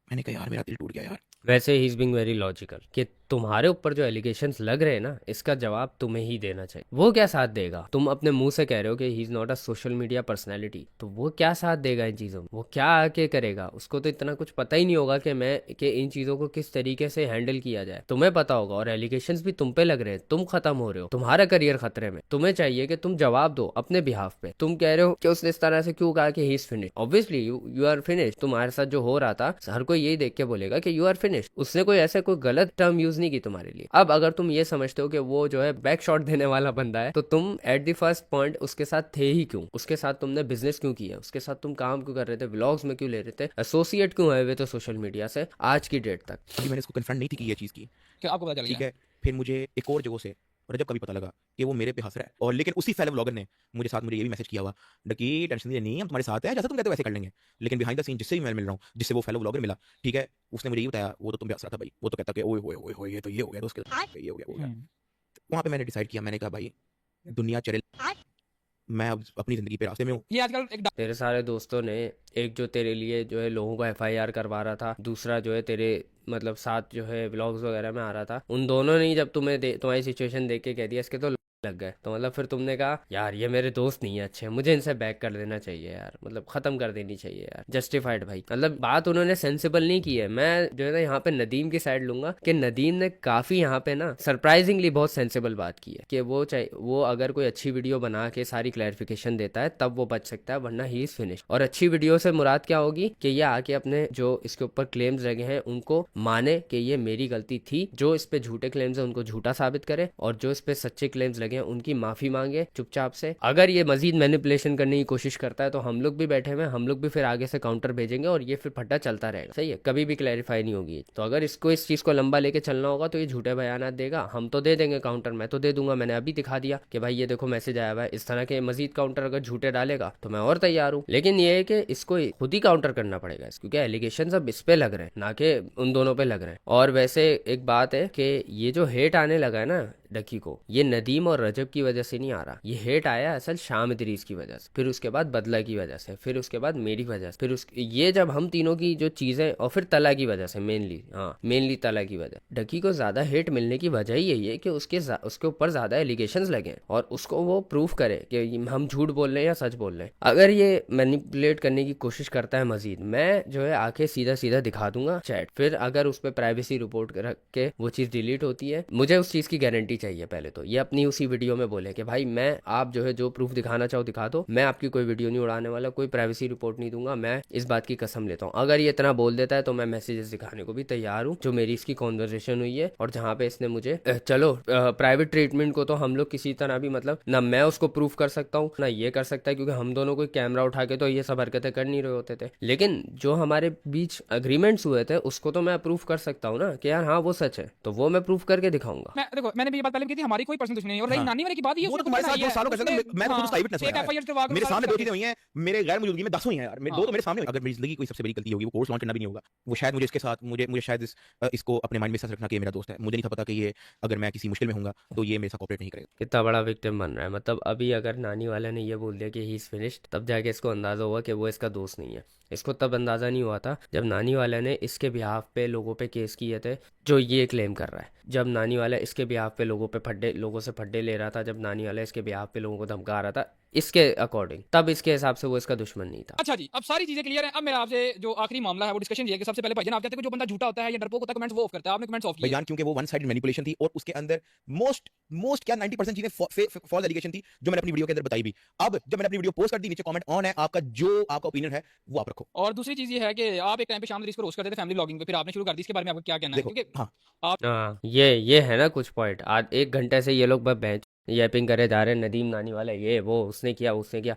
मैंने कहा यार मेरा दिल टूट गया यार। वैसे he is being very logical कि तुम्हारे ऊपर जो एलिगेशंस लग रहे हैं ना, इसका जवाब तुम्हें ही देना चाहिए। वो क्या साथ देगा? तुम अपने मुंह से कह रहे हो कि he is not a social media personality, तो वो क्या साथ देगा इन चीज़ों में? वो क्या आके करेगा? उसको तो इतना कुछ पता ही नहीं होगा कि इन चीज़ों को किस तरीके से हैंडल किया जाए। तुम्हें पता होगा, और एलिगेशंस भी तुम पे लग रहे हैं, तुम खत्म हो रहे हो, तुम्हारा करियर खतरे में, तुम्हें चाहिए कि तुम जवाब दो अपने बिहाफ पे। तुम कह रहे हो कि उसने इस तरह से क्यों कहा कि he is finish, obviously you are finish. तुम्हारे साथ जो हो रहा था हर कोई यही देख के बोलेगा कि यू आर फिनिश। उसने कोई ऐसा कोई गलत टर्म यूज यूज नहीं की तुम्हारे लिए। अब अगर तुम ये समझते हो कि वो जो है बैक शॉट देने वाला बंदा है, तो तुम एट द फर्स्ट पॉइंट उसके साथ थे ही क्यों? उसके साथ तुमने बिजनेस क्यों किया? उसके साथ तुम काम क्यों कर रहे थे? व्लॉग्स में क्यों ले रहे थे? एसोसिएट क्यों हुए हुए थे सोशल मीडिया से आज की डेट तक? अभी मैंने इसको कन्फ्रंट नहीं थी कि ये चीज़ की, क्या आपको पता चल ठीक गया? है। फिर मुझे एक और जगह से रजब का भी पता लगा कि वो मेरे पे हंस रहा है, और लेकिन उसी फेलो व्लॉगर ने मुझे ये भी मैसेज किया हुआ, डकी टेंशन नहीं, हम तुम्हारे साथ हैं, जैसा तुम कहते हो वैसे कर लेंगे। लेकिन बिहाइंड द सीन जिससे भी मैं मिल रहा हूँ, जिससे वो फेलो व्लॉगर मिला, ठीक है, उसने मुझे ये बताया, वो तो तुम पे हंस रहा था भाई, वो तो कहता कि ओए होए होए होए, ये तो ये हो गया, तो उसके ये हो गया, वो हो गया। हम्म। वहाँ पे मैंने डिसाइड किया, मैंने कहा भाई दुनिया चले, मैं अब अपनी ज़िंदगी पे रास्ते में हूँ। ये आजकल एक तेरे सारे दोस्तों ने, एक जो तेरे लिए जो है लोगों को एफआईआर करवा रहा था, दूसरा जो है तेरे मतलब साथ जो है व्लॉग्स वगैरह में आ रहा था, उन दोनों ने ही जब तुम्हारी सिचुएशन देख के कह दिया इसके तो लग गए, तो मतलब फिर तुमने कहा यार ये मेरे दोस्त नहीं है अच्छे, मुझे इनसे बैक कर देना चाहिए यार, मतलब खत्म कर देनी चाहिए यार। जस्टिफाइड भाई, मतलब बात उन्होंने सेंसिबल नहीं की है। मैं जो है ना यहाँ पे नदीम की साइड लूंगा कि नदीम ने काफी यहाँ पे ना सरप्राइजिंगली बहुत सेंसिबल बात की है कि वो अगर कोई अच्छी वीडियो बना के सारी क्लैरिफिकेशन देता है तब वो बच सकता है, वरना ही इज फिनिश। और अच्छी वीडियो से मुराद क्या होगी कि ये आके अपने जो इसके ऊपर क्लेम्स लगे हैं उनको माने कि ये मेरी गलती थी, जो इस पे झूठे क्लेम्स है उनको झूठा साबित करे, और जो इस पे सच्चे क्लेम्स लगे हैं उनकी माफी मांगे चुपचाप से। अगर ये मजीद मैनिपुलेशन करने की कोशिश करता है तो हम लोग भी बैठे हुए हैं, हम लोग भी फिर आगे से काउंटर भेजेंगे और ये फिर फट्टा चलता रहेगा। सही है, कभी भी क्लैरिफाई नहीं होगी। तो अगर इसको इस चीज को लंबा लेके चलना होगा तो ये झूठे बयान देगा, हम तो दे देंगे काउंटर, मैं तो दे दूंगा, मैंने अभी दिखा दिया कि भाई ये देखो मैसेज आया हुआ है। इस तरह के मजीद काउंटर अगर झूठे डालेगा तो मैं और तैयार हूँ, लेकिन ये है कि इसको खुद ही काउंटर करना पड़ेगा, क्योंकि एलिगेशन अब इस पे लग रहे हैं ना कि उन दोनों पे लग रहे हैं। और वैसे एक बात है कि ये जो हेट आने लगा है ना डकी को, ये नदीम और रजब की वजह से नहीं आ रहा, ये हेट आया असल शाम इदरीस की वजह से, फिर उसके बाद बदला की वजह से, फिर उसके बाद मेरी वजह से, फिर ये जब हम तीनों की जो चीजें, और फिर तला की वजह से मेनली तला की वजह। डकी को ज्यादा हेट मिलने की वजह यही है कि उसके ऊपर ज्यादा एलिगेशंस लगे हैं और उसको वो प्रूफ करे कि हम झूठ बोल रहे हैं या सच बोल रहे हैं। अगर ये मैनिपुलेट करने की कोशिश करता है मजीद, मैं जो है आके सीधा सीधा दिखा दूंगा चैट, फिर अगर उस पर प्राइवेसी रिपोर्ट रख के वो चीज डिलीट होती है, मुझे उस चीज की गारंटी चाहिए। पहले तो ये अपनी उसी वीडियो में बोले कि भाई मैं, आप जो है जो प्रूफ दिखाना चाहो दिखा दो, मैं आपकी कोई वीडियो नहीं उड़ाने वाला, कोई प्राइवेसी रिपोर्ट नहीं दूंगा, मैं इस बात की कसम लेता हूँ। अगर ये इतना बोल देता है तो मैं मैसेजेस दिखाने को भी तैयार हूँ जो मेरी इसकी कॉन्वर्सेशन हुई है, और जहाँ पे इसने मुझे चलो प्राइवेट ट्रीटमेंट को तो हम लोग किसी तरह भी, मतलब ना मैं उसको प्रूफ कर सकता हूँ ना ये कर सकता है, क्योंकि हम दोनों कोई कैमरा उठा के तो ये सब हरकतें कर नहीं रहे होते थे, लेकिन जो हमारे बीच अग्रीमेंट्स हुए थे उसको तो मैं प्रूफ कर सकता हूँ ना कि यार हाँ वो सच है, तो वो मैं प्रूफ करके दिखाऊंगा। देखो मैंने भी ये बात पहले भी की थी, हमारी कोई पर्सनल दुश्मनी नहीं है। और रही हाँ। नानी वाले की बात, ये वो तो उसने तुम्हारे साथ बनाई बहुत है, सालों का उसने- मैं तो खुद उसका eyewitness हूँ एक यार। FIR करवा के मेरे सारा सामने कुछ दो करके- चीजें हुई हैं, मेरे गैर मौजूदगी में 10 हुई हैं यार, हाँ। दो तो मेरे सामने हुई। अगर मेरी जिंदगी की कोई सबसे बड़ी गलती होगी वो कोर्स लॉन्च करना भी नहीं होगा, वो शायद मुझे इसके साथ मुझे शायद इसको अपने माइंड में साथ रखना कि ये मेरा दोस्त है। मुझे नहीं था पता कि ये अगर मैं किसी मुश्किल में होऊंगा तो ये मेरे साथ कोऑपरेट नहीं करेगा। कितना बड़ा विक्टिम बन रहा है। मतलब अभी अगर नानी वाले ने ये बोल दिया कि ही इज फिनिश्ड, तब जाके इसको अंदाजा हुआ कि वो इसका दोस्त नहीं है। इसको तब अंदाजा नहीं हुआ था जब नानी वाले ने इसके बिहाफ पे लोगों पे केस किए थे जो ये क्लेम कर रहा है, जब नानी वाला इसके बिहाफ पे लोगों से फड्डे ले रहा था, जब नानी वाला इसके बिहाफ पे लोगों को धमका रहा था इसके अकॉर्डिंग, तब इसके हिसाब से वो इसका दुश्मन नहीं था। अच्छा जी, अब सारी चीजें क्लियर हैं। अब मेरा आपसे जो आखिरी मामला है वो डिस्कशन ये है कि सबसे पहले भाईजान आप कहते हैं कि जो बंदा झूठा होता है या डरपोक होता है कमेंट्स वो ऑफ करता है, आपने कमेंट्स ऑफ किए। भाईजान क्योंकि वो वन साइडेड मैनिपुलेशन थी और उसके अंदर मोस्ट क्या 90% चीजें फॉल्स एलिगेशन थी जो मैंने अपनी वीडियो के अंदर बताई भी। अब जब मैंने अपनी वीडियो पोस्ट कर दी, नीचे कमेंट ऑन है, आपका ओपिनियन है वो आप रखो। और दूसरी चीज ये है कि आप एक टाइम पे शाम को रोस्ट करते थे फैमिली व्लॉगिंग पे, फिर आपने शुरू कर दी, इसके बारे में आपको क्या कहना है? देखो क्योंकि हाँ, हाँ ये है ना कुछ पॉइंट, आज 1 घंटे से ये लोग बस बेंच यैपिंग करे जा रहे हैं, नदीम नानी वाला ये वो उसने किया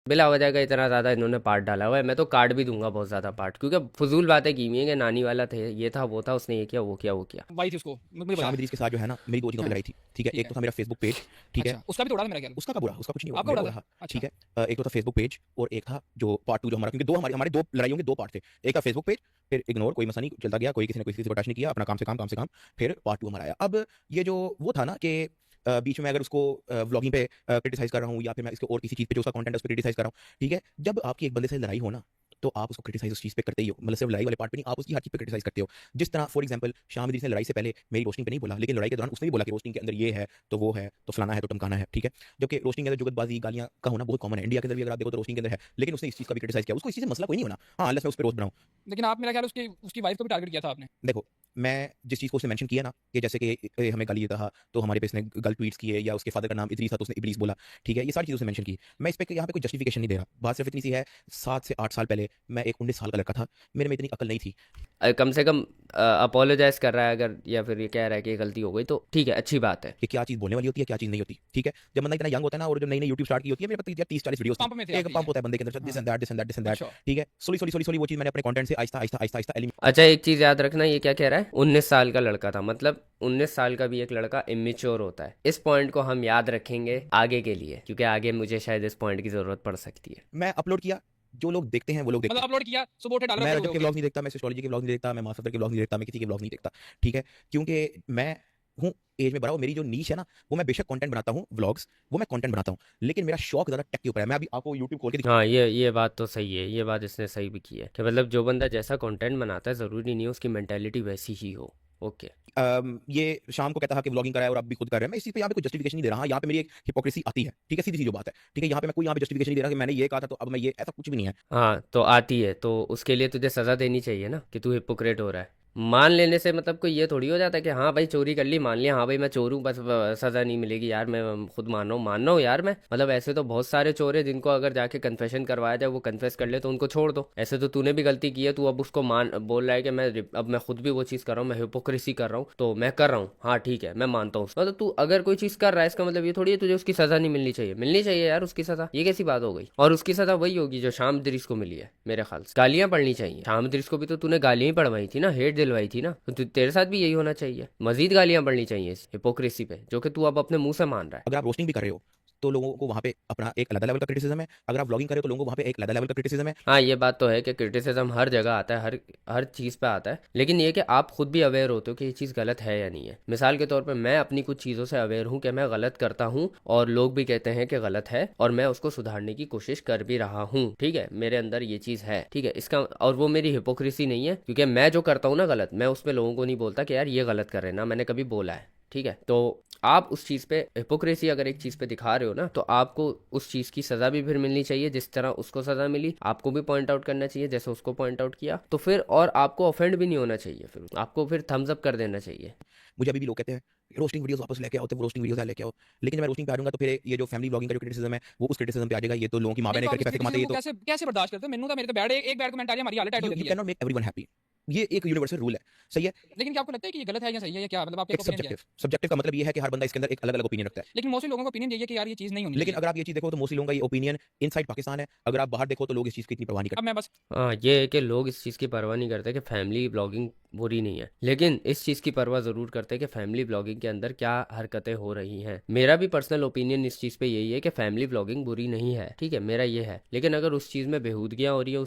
बिला वजह का इतना ज्यादा इन्होंने पार्ट डाला हुआ है। मैं तो काट भी दूंगा बहुत ज्यादा पार्ट, क्योंकि फजूल बातें की हुई है कि नानी वाला थे, ये था वो था, उसने ये किया वो किया। वाई थी उसको मुझे शाम बता। इदरीस के साथ जो है ना मेरी 2 चीजों पे लड़ाई थी, ठीक है। ठीक एक है। तो था मेरा फेसबुक पेज, ठीक है, अच्छा, उसका भी तोड़ा था मेरा ख्याल। उसका का बुरा, उसका कुछ नहीं हुआ, आपका मेरा उड़ा हुआ, था? अच्छा। ठीक है। एक तो था फेसबुक पेज और एक था जो पार्ट 2 जो हमारा, क्योंकि दो हमारे 2 लड़ाइयों के 2 पार्ट थे। एक था फेसबुक पेज, फिर इग्नोर, कोई मसला नहीं, चलता गया, कोई किसी ने किसी से बर्दाश्त नहीं किया, अपना काम से काम, फिर पार्ट 2 हमारा आया। अब ये जो वो था ना कि बीच में अगर उसको व्लॉगिंग पे क्रिटिसाइज कर रहा हूँ या फिर मैं इसके और किसी चीज़ पे जो उसका कंटेंट है उस पर क्रिटिसाइज कर रहा हूँ, ठीक है। जब आपकी एक बंदे से लड़ाई हो ना तो आप उसको क्रिटिसाइज उस चीज़ पे करते ही हो, मतलब सिर्फ लड़ाई वाले पार्ट पे नहीं, आप उसकी हर चीज़ पे क्रिटिसाइज करते हो। जिस तरह फॉर एग्जांपल शाम इदरीस ने लड़ाई से पहले मेरी रोस्टिंग पे नहीं बोला, लेकिन लड़ाई के दौरान उसने भी बोला कि रोस्टिंग के अंदर ये है तो वो है तो फलाना है तो टमकाना है, ठीक है। जबकि रोस्टिंग के अंदर जुगतबाजी गालियां का होना बहुत कॉमन है, इंडिया के अंदर भी अगर आप देखो तो रोस्टिंग के अंदर है, लेकिन उसने इस चीज़ का भी क्रिटिसाइज किया। उसको इस चीज़ से मसला कोई नहीं होना, हाँ अनलेस मैं उस पर रोस्ट बनाऊँ। लेकिन आप मेरा ख्याल उसकी वाइफ को भी टारगेट किया था आपने। देखो मैं जिस चीज़ को उसने मेंशन किया ना कि जैसे कि हमें गाली देता था तो हमारे पे इसने गलत ट्वीट्स किए, या उसके फादर का नाम इदरीस था तो उसने इब्लीस बोला, ठीक है। ये सारी चीज़ें उसने मेंशन की। मैं इस पे यहाँ पे कोई जस्टिफिकेशन नहीं दे रहा, बात सिर्फ इतनी सी है 7 से 8 साल पहले पहले मैं एक 19 साल का लड़का था, मेरे में इतनी अकल नहीं थी। कम से कम अपोलोजाइज कर रहा है अगर, या फिर ये कह रहा है कि गलती हो गई तो ठीक है, अच्छी बात है। कि क्या चीज़ बोलने वाली होती है, क्या चीज़ नहीं होती, ठीक है। जब बंदा इतना यंग होता है ना, और जब नई यूट्यूब स्टार्ट की होती है, मेरे पास 30-40 वीडियोस पंप में थे आप, एक ठीक पंप है। होता है बंदे के अंदर, दिस हाँ, and that, this and that, this and that, अच्छा। ठीक है। स्लोली वो चीज़ मैंने अपने कंटेंट से आहिस्ता आहिस्ता आहिस्ता आहिस्ता एलिमिनेट। अच्छा, एक चीज़ याद रखना, ये क्या कह रहा है, 19 साल का लड़का था, मतलब 19 साल का भी एक लड़का इमेच्योर होता है। इस पॉइंट को हम याद रखेंगे आगे के लिए, क्योंकि आगे मुझे शायद इस पॉइंट की ज़रूरत पड़ सकती है। मैं अपलोड किया, जो लोग देखते हैं वो लोग देखते मतलब हैं। अपलोड किया, सुबह उठे डाल मैं रहे रजब के हो व्लॉग नहीं देखता, मैं एस्ट्रोलॉजी के व्लॉग नहीं देखता, मैं मास्टर के व्लॉग नहीं देखता, मैं किसी के व्लॉग नहीं देखता, ठीक है। क्योंकि मैं हूँ एज में बड़ा हूँ, मेरी जो नीश है ना, वो मैं बेशक कंटेंट बनाता हूँ, व्लॉग्स वो मैं कंटेंट बनाता हूँ, लेकिन मेरा शौक ज़्यादा टेक के ऊपर है। मैं अभी आपको यूट्यूब खोल के हाँ, ये बात तो सही है, ये बात इसने सही भी की है कि मतलब जो बंदा जैसा कंटेंट बनाता है ज़रूरी नहीं है उसकी मेंटालिटी वैसी ही हो। ओके। ये शाम को कहता है कि व्लॉगिंग करा है और अब भी खुद कर रहे हैं। मैं इस चीज़ पे यहाँ पे कोई जस्टिफिकेशन नहीं दे रहा। हाँ, यहाँ पे मेरी एक हिपोक्रेसी आती है, ठीक है, सीधी सी जो बात है, ठीक है। यहाँ पे मैं कोई यहाँ पे जस्टिफिकेशन नहीं दे रहा कि मैंने ये कहा था तो अब मैं ये, ऐसा कुछ भी नहीं है। हाँ, तो आती है तो उसके लिए तुझे सज़ा देनी चाहिए ना कि तू हिपोक्रेट हो रहा है। मान लेने से मतलब कोई ये थोड़ी हो जाता है कि हाँ भाई चोरी कर ली, मान लिया, हाँ भाई मैं चोर हूँ, बस सज़ा नहीं मिलेगी यार, मैं खुद मान रहा हूँ यार मैं, मतलब ऐसे तो बहुत सारे चोर हैं जिनको अगर जाके कन्फेशन करवाया जाए, वो कन्फेस कर ले तो उनको छोड़ दो। ऐसे तो तूने भी गलती की है, तू अब उसको बोल रहा है कि अब मैं खुद भी वो चीज़ कर रहा हूँ, मैं हिपोक्रेसी कर रहा हूँ, तो मैं कर रहा हूँ, हाँ ठीक है, मैं मानता हूँ। मतलब तू अगर कोई चीज़ कर रहा है, इसका मतलब ये थोड़ी है तुझे उसकी सज़ा नहीं मिलनी चाहिए यार उसकी सज़ा, ये कैसी बात हो गई। और उसकी सज़ा वही होगी जो शाम दरिस को मिली है मेरे ख्याल से, गालियां पड़नी चाहिए। शाम दरिस को भी तो तूने गालियां ही पढ़वाई थी ना, हेट दिलवाई थी ना, तो तेरे साथ भी यही होना चाहिए, मजीद गालियां पड़नी चाहिए इस हिपोक्रेसी पे जो कि तू अब अपने मुंह से मान रहा है। अगर आप रोस्टिंग भी कर रहे हो तो लोगों को वहाँ पे अपना एक अलग लेवल का क्रिटिसिज्म है, अगर आप व्लॉगिंग कर रहे हो तो लोगों को वहाँ पे एक अलग लेवल का क्रिटिसिज्म है। हाँ, ये बात तो है कि क्रिटिसिज्म हर जगह आता है, हर हर चीज़ पे आता है, लेकिन ये कि आप खुद भी अवेयर होते हो कि ये चीज़ गलत है या नहीं है। मिसाल के तौर पे मैं अपनी कुछ चीज़ों से अवेयर हूँ कि मैं गलत करता हूँ और लोग भी कहते हैं कि गलत है, और मैं उसको सुधारने की कोशिश कर भी रहा हूँ, ठीक है, मेरे अंदर ये चीज़ है, ठीक है, इसका और वो मेरी हिपोक्रेसी नहीं है, क्योंकि मैं जो करता हूँ ना गलत, मैं उसमें लोगों को नहीं बोलता कि यार ये गलत कर रहे हैं ना, मैंने कभी बोला है, ठीक है। तो आप उस चीज़ पे हिपोक्रेसी अगर एक चीज़ पे दिखा रहे हो ना, तो आपको उस चीज़ की सज़ा भी फिर मिलनी चाहिए, जिस तरह उसको सज़ा मिली आपको भी पॉइंट आउट करना चाहिए जैसे उसको पॉइंट आउट किया, तो फिर और आपको ऑफेंड भी नहीं होना चाहिए, फिर आपको फिर थम्स अप कर देना चाहिए। मुझे अभी भी लोग कहते हैं रोस्टिंग वीडियोस वापस लेके आओ, तो वो रोस्टिंग वीडियोस लेके आओ, लेकिन जब मैं रोस्टिंग पे आ जाऊंगा तो फिर ये जो फैमिली व्लॉगिंग का जो क्रिटिसिज्म है वो उस क्रिटिसिज्म पे आ जाएगा। ये तो लोगों की माँ नहीं बहन तो आप करके इस पैसे कमाते हैं, क्रिटिसिज्म को कैसे कैसे बर्दाश्त करते हो? मैनू तो मेरे तो बैड एक बैड कमेंट आ जाए हमारी हालत टाइट हो यू जाती है। Can not make everyone happy. ये एक यूनिवर्सल रूल है, सही है। लेकिन क्या आपको लगता है कि ये गलत है या सही है या क्या, मतलब आपका एक ओपिनियन क्या है? सब्जेक्टिव का मतलब ये है कि हर बंदा इसके अंदर एक अलग अलग ओपिनियन रखता है। लेकिन मोस्टली लोगों का ओपिनियन यही है कि यार ये चीज़ नहीं होनी लेकिन चाहिए। अगर आप ये चीज़ देखो तो मोस्टली लोगों का ये ओपिनियन इनसाइड पाकिस्तान है, अगर आप बाहर देखो तो लोग इस चीज़ की इतनी परवाह नहीं करते। अब मैं बस हाँ, ये है कि लोग इस चीज़ की परवाह नहीं करते कि फैमिली ब्लॉगिंग बुरी नहीं है, लेकिन इस चीज़ की परवाह ज़रूर करते हैं कि फैमिली ब्लॉगिंग के अंदर क्या हरकतें हो रही हैं। मेरा भी पर्सनल ओपिनियन इस चीज़ पे यही है कि फैमिली ब्लॉगिंग बुरी नहीं है, ठीक है, मेरा ये है, लेकिन अगर उस चीज़ में बेहूदगियाँ हो रही है,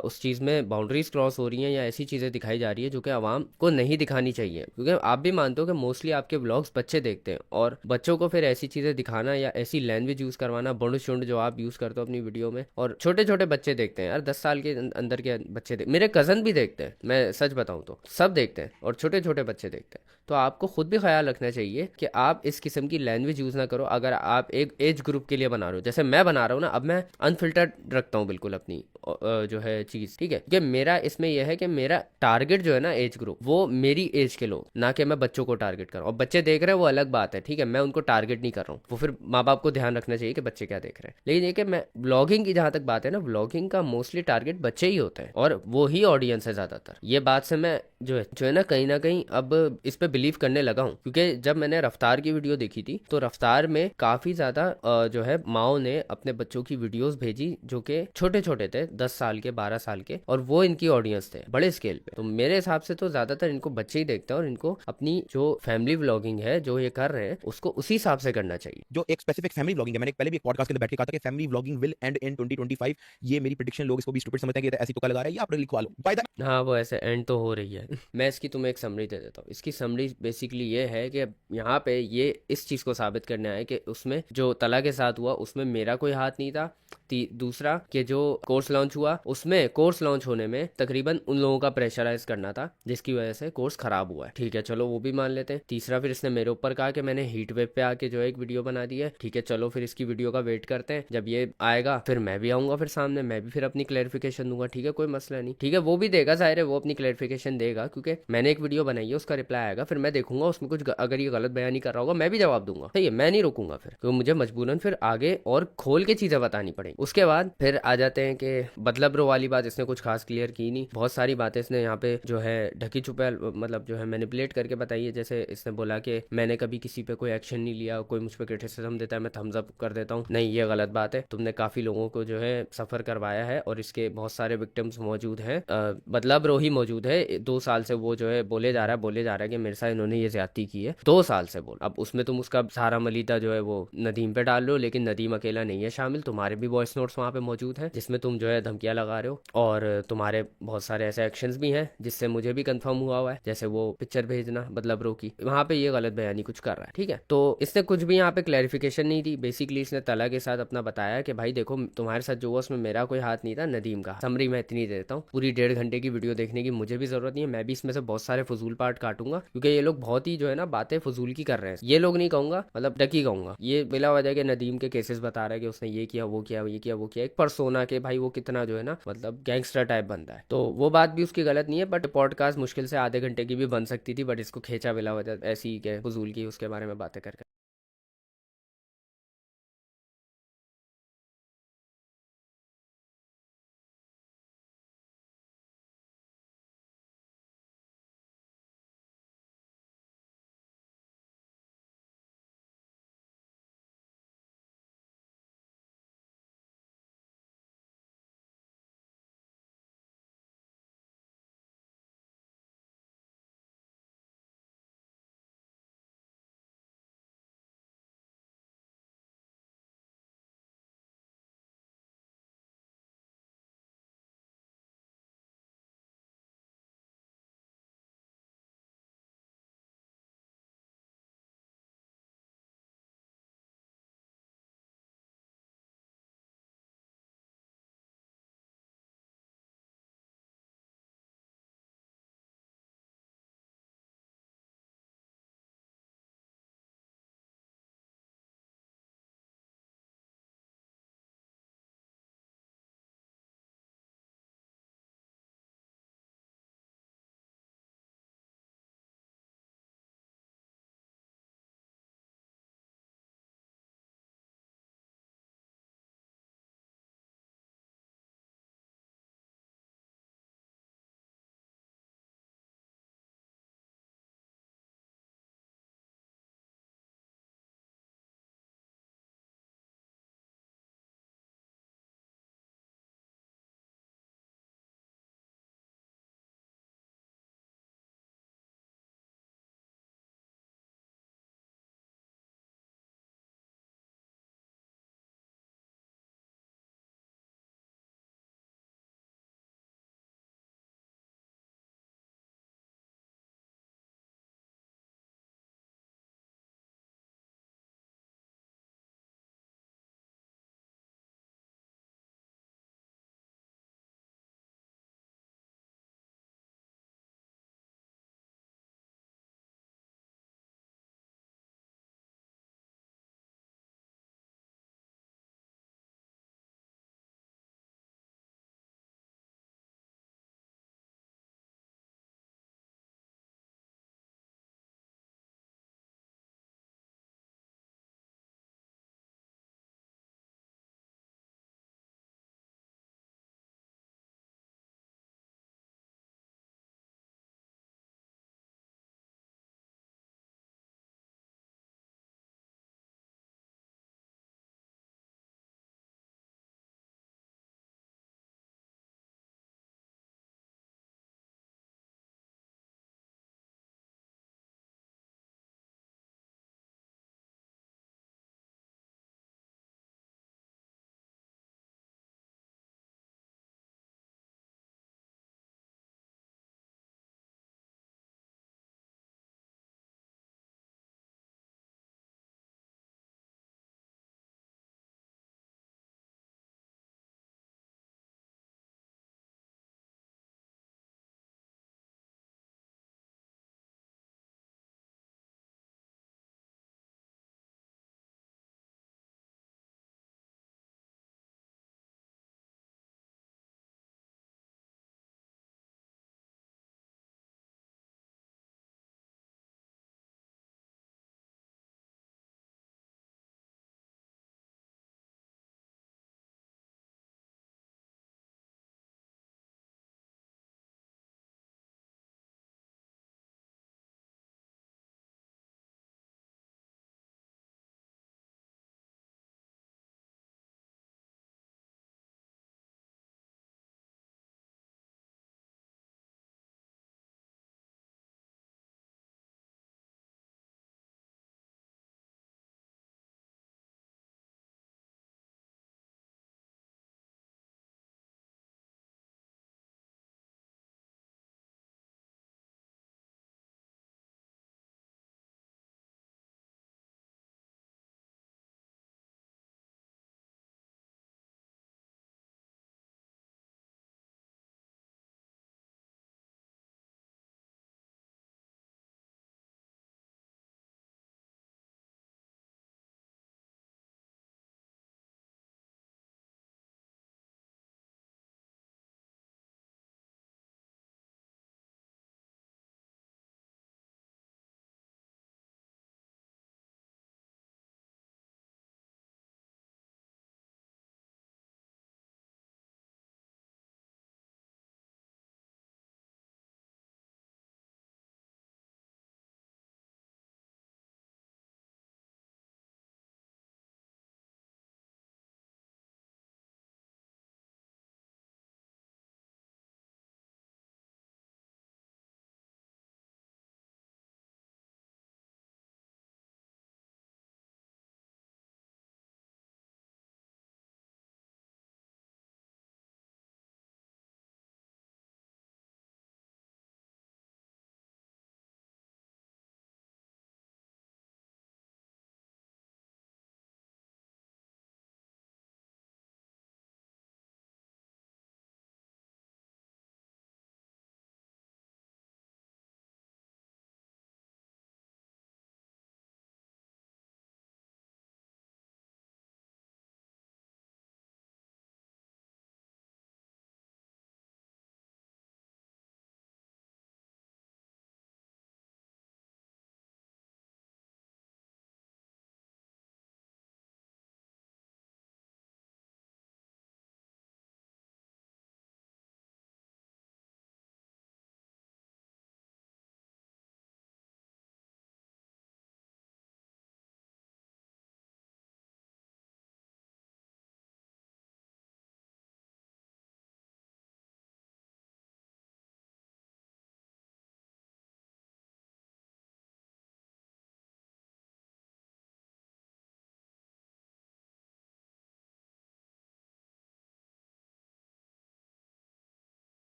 उस चीज़ में बाउंड्रीज क्रॉस हो रही हैं, या ऐसी चीज़ें दिखाई जा रही है जो कि आवाम को नहीं दिखानी चाहिए, क्योंकि आप भी मानते हो कि मोस्टली आपके ब्लॉग्स बच्चे देखते हैं, और बच्चों को फिर ऐसी चीज़ें दिखाना या ऐसी लैंग्वेज यूज़ करवाना, बुंड शुंड जो आप यूज़ करते हो अपनी वीडियो में, और छोटे छोटे बच्चे देखते हैं यार, 10 साल के अंदर के बच्चे मेरे कज़न भी देखते हैं, मैं सच बताऊं तो सब देखते हैं, और छोटे छोटे बच्चे देखते हैं। तो आपको खुद भी ख्याल रखना चाहिए कि आप इस किस्म की लैंग्वेज यूज़ ना करो। अगर आप एक एज ग्रुप के लिए बना रहे हो, जैसे मैं बना रहा हूँ ना, अब मैं अनफिल्टर्ड रखता हूँ बिल्कुल अपनी जो है चीज़, ठीक है, कि मेरा इसमें यह है कि मेरा टारगेट जो है ना एज ग्रुप, वो मेरी एज के लोग, ना कि मैं बच्चों को टारगेट कर रहा हूँ। और बच्चे देख रहे हैं वो अलग बात है, ठीक है, मैं उनको टारगेट नहीं कर रहा हूँ, वो फिर माँ बाप को ध्यान रखना चाहिए कि बच्चे क्या देख रहे हैं। लेकिन ये कि मैं ब्लॉगिंग की जहाँ तक बात है ना, ब्लॉगिंग का मोस्टली टारगेट बच्चे ही होते हैं और वो ही ऑडियंस है ज़्यादातर। ये बात से मैं जो है ना कहीं अब इस पे बिलीव करने लगा हूँ, क्योंकि जब मैंने रफ्तार की वीडियो देखी थी तो रफ्तार में काफ़ी ज़्यादा जो है माओ ने अपने बच्चों की वीडियोस भेजी जो कि छोटे छोटे थे, 10 साल के 12 साल के, और वो इनकी ऑडियंस थे बड़े स्केल पे। तो मेरे हिसाब से तो ज़्यादातर इनको बच्चे ही देखते हैं, और इनको अपनी जो फैमिली व्लॉगिंग है जो ये कर रहे हैं उसको उसी हिसाब से करना चाहिए। जो एक स्पेसिफिक फैमिली व्लॉगिंग है, मैंने पहले भी एक पॉडकास्ट के अंदर बैठ के कहा था कि family vlogging will and in 2025। ये मेरी प्रेडिक्शन, लोग इसको भी स्टूपिड समझते हैं कि ऐसी तुक्का लगा रहा है, ये आप लिखवा लो बाय द। हाँ, वो ऐसे एंड तो हो रही है। मैं इसकी तुम्हें एक समरी दे देता हूँ। इसकी समरी बेसिकली ये है कि यहाँ पे ये इस चीज़ को साबित करने आए कि उसमें जो तला के साथ हुआ उसमें मेरा कोई हाथ नहीं था। दूसरा कि जो कोर्स लॉन्च हुआ उसमें कोर्स लॉन्च होने में तकरीबन उन लोगों लोगों का प्रेशराइज करना था, जिसकी वजह से कोर्स खराब हुआ है। ठीक है, चलो वो भी मान लेते हैं। तीसरा, फिर इसने मेरे ऊपर कहा कि मैंने हीट वेव पे आके जो है एक वीडियो बना दी है। ठीक है, चलो फिर इसकी वीडियो का वेट करते हैं, जब ये आएगा फिर मैं भी आऊंगा, फिर सामने मैं भी फिर अपनी क्लैरिफिकेशन दूंगा। ठीक है, कोई मसला नहीं। ठीक है, वो भी देगा, जाहिर है वो अपनी क्लैरिफिकेशन देगा, क्योंकि मैंने एक वीडियो बनाई है, उसका रिप्लाई आएगा, फिर मैं देखूंगा उसमें कुछ अगर ये गलत बयानी कर रहा होगा मैं भी जवाब दूंगा। सही है, मैं नहीं रुकूंगा फिर, क्योंकि मुझे मजबूरन फिर आगे और खोल के चीजें बतानी पड़ेंगी। उसके बाद फिर आ जाते हैं कि बदला ब्रो वाली बात इसने कुछ खास क्लियर की नहीं, बहुत सारी बातें इसने यहाँ पे जो है ढकी छुपे मतलब जो है मैनिपुलेट करके बताई है। जैसे इसने बोला कि मैंने कभी किसी पे कोई एक्शन नहीं लिया, कोई मुझ पर क्रिटिसिज्म देता है मैं थम्स अप कर देता हूँ। नहीं, ये गलत बात है। तुमने काफी लोगों को जो है सफर करवाया है और इसके बहुत सारे विक्टिम्स मौजूद हैं। बदला ब्रो ही मौजूद है। 2 साल से वो जो है बोले जा रहा है कि मेरे साथ इन्होंने ये ज्यादती की है। 2 साल से बोल, अब उसमें तुम उसका सारा मलीदा जो है वो नदीम पे डाल लो, लेकिन नदीम अकेला नहीं है शामिल, तुम्हारे भी वॉइस नोट्स वहाँ पे मौजूद हैं जिसमें तुम जो है धमकियां लगा रहे हो, और तुम्हारे बहुत सारे ऐसे एक्शंस भी हैं जिससे मुझे भी कंफर्म हुआ है, जैसे वो पिक्चर भेजना बदला ब्रो की, वहाँ पे ये गलत बयानी कुछ कर रहा है। ठीक है, तो इसने कुछ भी यहाँ पे क्लैरिफिकेशन नहीं दी। बेसिकली इसने तला के साथ अपना बताया कि भाई देखो तुम्हारे साथ जो हुआ उसमें मेरा कोई हाथ नहीं था, नदीम का। समरी मैं इतनी देता हूँ, पूरी 1.5 घंटे की वीडियो देखने की मुझे भी जरूरत नहीं है, मैं भी इसमें से बहुत सारे फजूल पार्ट काटूंगा, क्योंकि ये लोग बहुत ही जो है ना बातें फजूल की कर रहे हैं। ये लोग नहीं कहूंगा, मतलब डकी कहूंगा। ये बिला वजह के नदीम के केसेस बता रहा है कि उसने ये किया वो किया ये किया वो किया, एक परसोना के भाई वो कितना जो है ना मतलब गैंगस्टर टाइप बनता है। तो वो बात भी उसकी गलत नहीं है, बट पॉडकास्ट मुश्किल से आधे घंटे की भी बन सकती थी, बट इसको खींचा बिला वजह ऐसी ही के फजूल की उसके बारे में बातें करके।